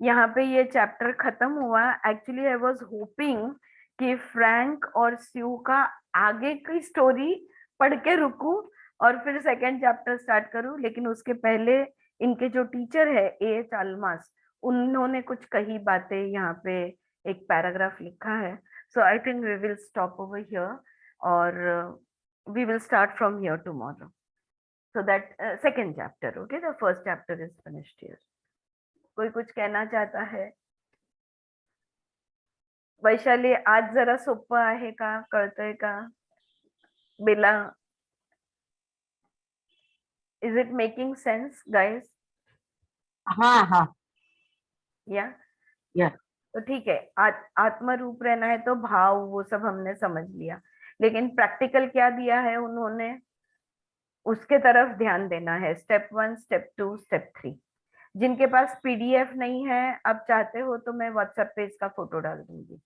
यहाँ पे ये चैप्टर खत्म हुआ। एक्चुअली आई वाज होपिंग कि फ्रैंक और स्यू का आगे की स्टोरी पढ़ के रुकूं और फिर सेकंड चैप्टर स्टार्ट करूं, लेकिन उसके पहले इनके जो टीचर है ए चालमास, उन्होंने कुछ कही बातें यहाँ पे एक पैराग्राफ लिखा है। So I think we will stop over here और we will start from here tomorrow, so that second chapter, okay, the first chapter is finished here. कोई कुछ कहना चाहता है? वैशाली, आज जरा सोपं आहे का, कळतंय का? Bela, is it making sense guys? हाँ हाँ या या तो ठीक है, आत्म रूप रहना है तो भाव वो सब हमने समझ लिया, लेकिन प्रैक्टिकल क्या दिया है उन्होंने, उसके तरफ ध्यान देना है। Step 1, step 2, step 3। जिनके पास पीडीएफ नहीं है, आप चाहते हो तो मैं व्हाट्सएप पे इसका फोटो डाल दूंगी।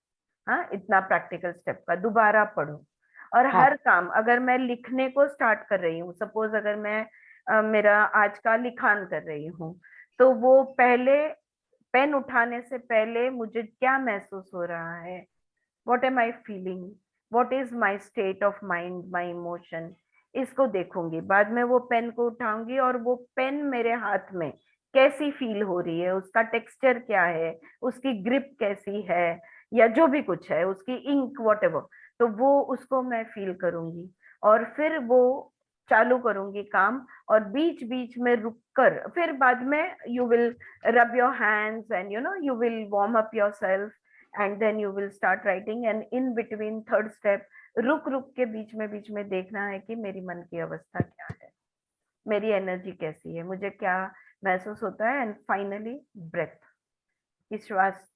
हाँ, इतना प्रैक्टिकल स्टेप का दोबारा पढ़ो। और हाँ। हर काम, अगर मैं लिखने को स्टार्ट कर रही हूँ, सपोज अगर मैं मेरा आज का लिखान कर रही हूँ, तो वो पहले पेन उठाने से पहले मुझे क्या महसूस हो रहा है, what am I feeling, what is my state of mind, my emotion, इसको देखूंगी। बाद में वो पेन को उठाऊंगी और वो पेन मेरे हाथ में कैसी फील हो रही है, उसका टेक्सचर क्या है, उसकी ग्रिप कैसी है, या जो भी कुछ है, उसकी इंक whatever, तो वो उसको मैं फील करूंगी। और फिर वो चालू करूंगी काम, और बीच बीच में रुक कर फिर बाद में you will rub your hands and you will warm up yourself, and then you will start writing, and in between third step, रुक रुक के बीच में देखना है कि मेरी मन की अवस्था क्या है, मेरी एनर्जी कैसी है, मुझे क्या महसूस होता है, एंड फाइनली ब्रेथ की श्वास।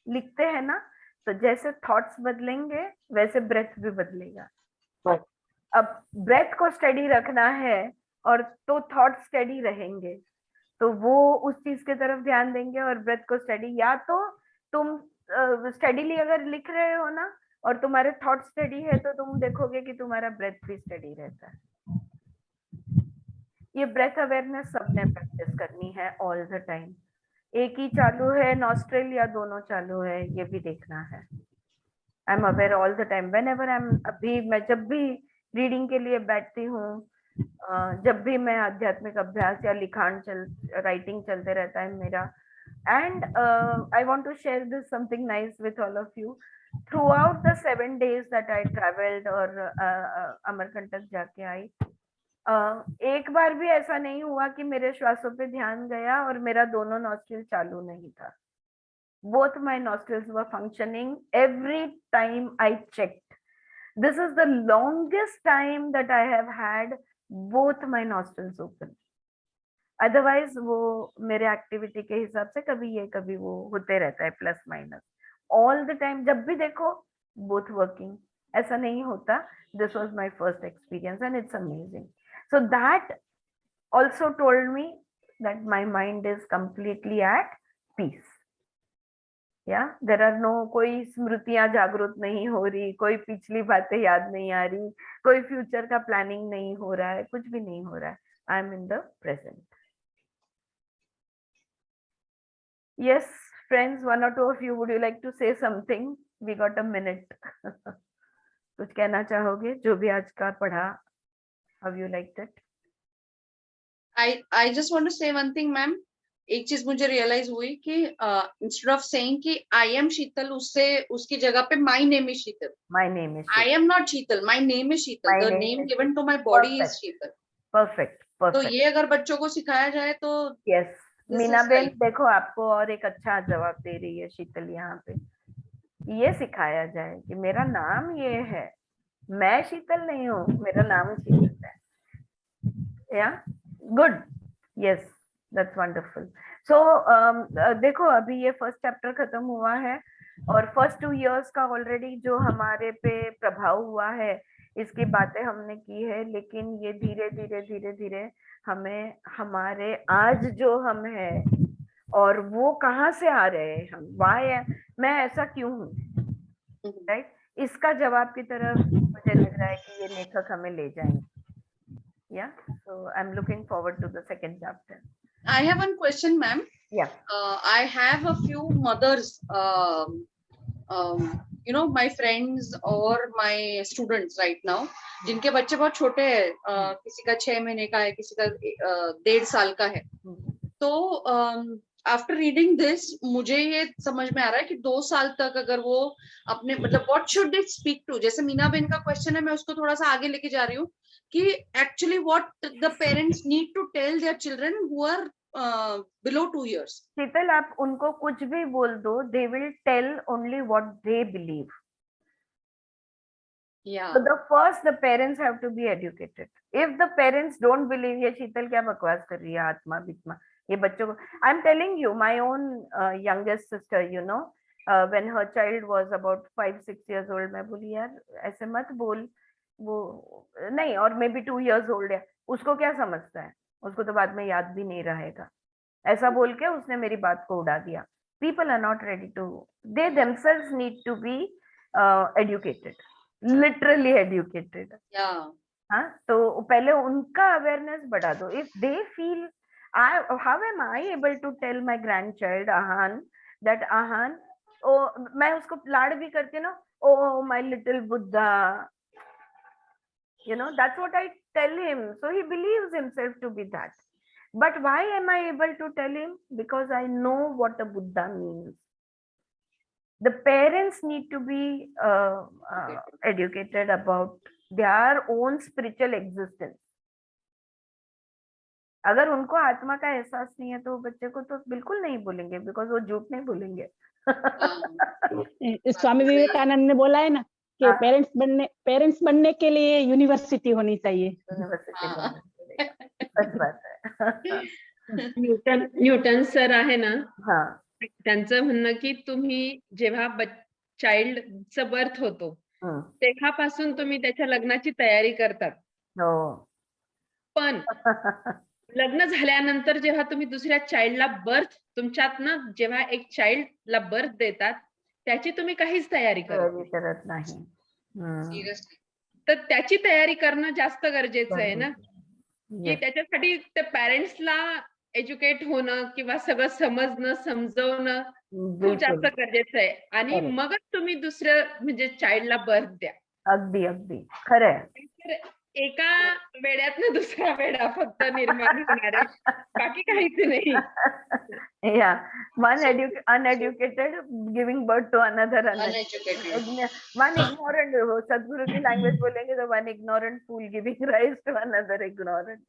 लिखते हैं ना, तो जैसे थॉट्स बदलेंगे वैसे ब्रेथ भी बदलेगा। बस। अब ब्रेथ को स्टडी रखना है और तो थॉट स्टडी रहेंगे, तो वो उस चीज की तरफ ध्यान देंगे। और ब्रेथ को स्टडी, या तो तुम स्टडीली अगर लिख रहे हो ना और तुम्हारे थॉट स्टडी है, तो तुम देखोगे कि तुम्हारा ब्रेथ भी स्टडी रहता है। ये ब्रेथ अवेयरनेस सबने प्रैक्टिस करनी है ऑल द टाइम। एक ही चालू है नॉस्ट्रिल या दोनों चालू है, ये भी देखना है। I am aware all the time when ever I am. अभी मैं जब भी रीडिंग के लिए बैठती हूँ, जब भी मैं आध्यात्मिक अभ्यास या लिखान राइटिंग चलते रहता है मेरा, and I want to share this something nice with all of you. Throughout the 7 days that I traveled और अमरकंटक जाके आई, एक बार भी ऐसा नहीं हुआ कि मेरे श्वासों पे ध्यान गया और मेरा दोनों नॉस्ट्रिल चालू नहीं था। Both my nostrils were functioning every time I checked. This is the longest time that I have had both my nostrils open. Otherwise वो मेरे एक्टिविटी के हिसाब से कभी ये कभी वो होते रहता है, plus minus all the time. जब भी देखो बोथ वर्किंग, ऐसा नहीं होता। This was my first experience and it's amazing. So that also told me that my mind is completely at peace. या देयर आर नो, कोई स्मृतियां जागृत नहीं हो रही, कोई पिछली बातें याद नहीं आ रही, कोई फ्यूचर का प्लानिंग नहीं हो रहा है, कुछ भी नहीं हो रहा है। I am in the present. Yes, friends, one or two of you, would you like to say something? We got a minute. कुछ कहना चाहोगे जो भी आज का पढ़ा? How you liked it? I just want to say one thing, ma'am. एक चीज मुझे रियलाइज हुई कि इंस्टेड ऑफ सेइंग कि आई एम शीतल, उससे उसकी जगह पे my name is Sheetal. My name is I am not Sheetal, my name is Sheetal, My the name name is given to my body is Perfect. Sheetal. Perfect. तो Perfect. ये अगर बच्चों को सिखाया जाए तो Yes. this Meena is Ben right. देखो आपको और एक अच्छा जवाब दे रही है शीतल यहाँ पे। ये सिखाया जाए कि मेरा नाम ये है, मैं शीतल नहीं हूँ, मेरा नाम शीतल है। Yeah, good. Yes, that's wonderful. So देखो अभी ये फर्स्ट चैप्टर खत्म हुआ है और फर्स्ट 2 years का ऑलरेडी जो हमारे पे प्रभाव हुआ है, इसकी बातें हमने की है। लेकिन ये धीरे धीरे धीरे धीरे हमें हमारे आज जो हम है और वो कहाँ से आ रहे हैं, हम वाई, मैं ऐसा क्यों हूँ, राइट, इसका जवाब की तरफ मुझे लग रहा है कि ये लेखक हमें ले जाएंगे। Yeah, so I'm looking forward to the second chapter. I have one question, ma'am. Yeah. I have a few mothers, you know, my friends or my students right now, जिनके बच्चे बहुत छोटे हैं, किसी का 6 महीने का है, किसी का 1.5 साल का है। तो आफ्टर रीडिंग दिस मुझे ये समझ में आ रहा है कि 2 साल तक अगर वो अपने मतलब what should they speak to, जैसे मीना बेन का क्वेश्चन है, मैं उसको थोड़ा सा आगे लेके जा रही हूँ कि actually what the parents need to tell their children who are below 2 years. Sheetal, आप उनको कुछ भी बोल दो, they will tell only what they believe. Yeah. So the parents have to be educated. If the parents don't believe, ये शीतल क्या बकवास कर रही है, आत्मा बित्मा, ये बच्चों को, I'm telling you, my own youngest sister, you know, when her child was about 5-6 years old, मैं बोली यार ऐसे मत बोल, वो नहीं, और मे बी 2 years old है, उसको क्या समझता है, उसको तो बाद में याद भी नहीं रहेगा। ऐसा बोल के उसने मेरी बात को उड़ा दिया. People are not ready to, they themselves need to be educated, literally educated. Yeah. हाँ, तो पहले उनका अवेयरनेस बढ़ा दो. If they feel, how am I able to tell my grandchild Ahan that Ahan, मैं उसको लाड भी करती ना, oh my little Buddha, that's what I tell him, so he believes himself to be that. But why am I able to tell him? Because I know what a Buddha means. The parents need to be educated about their own spiritual existence. अगर उनको आत्मा का एहसास नहीं है तो बच्चे को तो बिल्कुल नहीं बोलेंगे, बिकॉज वो झूठ नहीं बोलेंगे. स्वामी विवेकानंद ने बोला है ना कि हाँ. पेरेंट्स बनने के लिए यूनिवर्सिटी होनी चाहिए. यूनिवर्सिटी सच बात है. न्यूटन सर आहे ना, हाँ. त्यांचं म्हणणं की तुम्ही जेव्हा चाइल्डचं बर्थ होतो हम्म. तेव्हापासून तुम्ही त्याच्या लग्नाची तयारी करतात, हो. पण लग्न झाल्यानंतर जेव्हा तुम्ही दुसऱ्या चाइल्डला बर्थ, तुमच्यात ना जेव्हा एक चाइल्डला बर्थ देतात त्याची तुम्ही काहीच तयारी करत नाही. Seriously. तर त्याची तयारी करणं जास्त गरजेचं आहे ना, की त्याच्यासाठी त्या पॅरेंट्सला एज्युकेट होणं किंवा सगळं समजणं, समजवणं खूप जास्त गरजेचं आहे. आणि मगच तुम्ही दुसऱ्या म्हणजे चाइल्डला बर्थ द्या. अगदी अगदी खरंय. एका वेड्यातनं दुसरा वेडा फक्त निर्माण होणार आहे, बाकी काहीच नाही. Yeah, one uneducated giving birth to another Uneducated. one ignorant, सदगुरु की लैंग्वेज बोलेंगे तो one ignorant fool giving rise to another ignorant.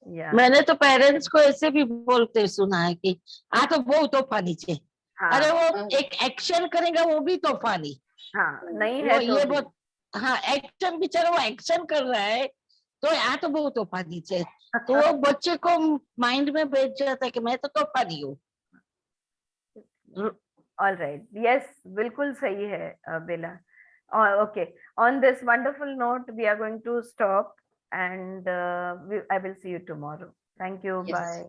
Yeah. मैंने तो पेरेंट्स को ऐसे भी बोलते सुना है कि हाँ तो वो तूफानी छे. अरे वो एक एक्शन करेगा वो भी तूफानी. हाँ, नहीं है तो ये बहुत, हाँ एक्शन, बेचारा वो एक्शन कर रहा है तो यहाँ तो बहुत तूफानी छे. तो वो बच्चे को माइंड में बैठ जाता है कि मैं तो तूफानी हूँ. All right. Yes, बिल्कुल सही है बेला. Okay. On this wonderful note, we are going to stop and I will see you tomorrow. Thank you. Yes. Bye.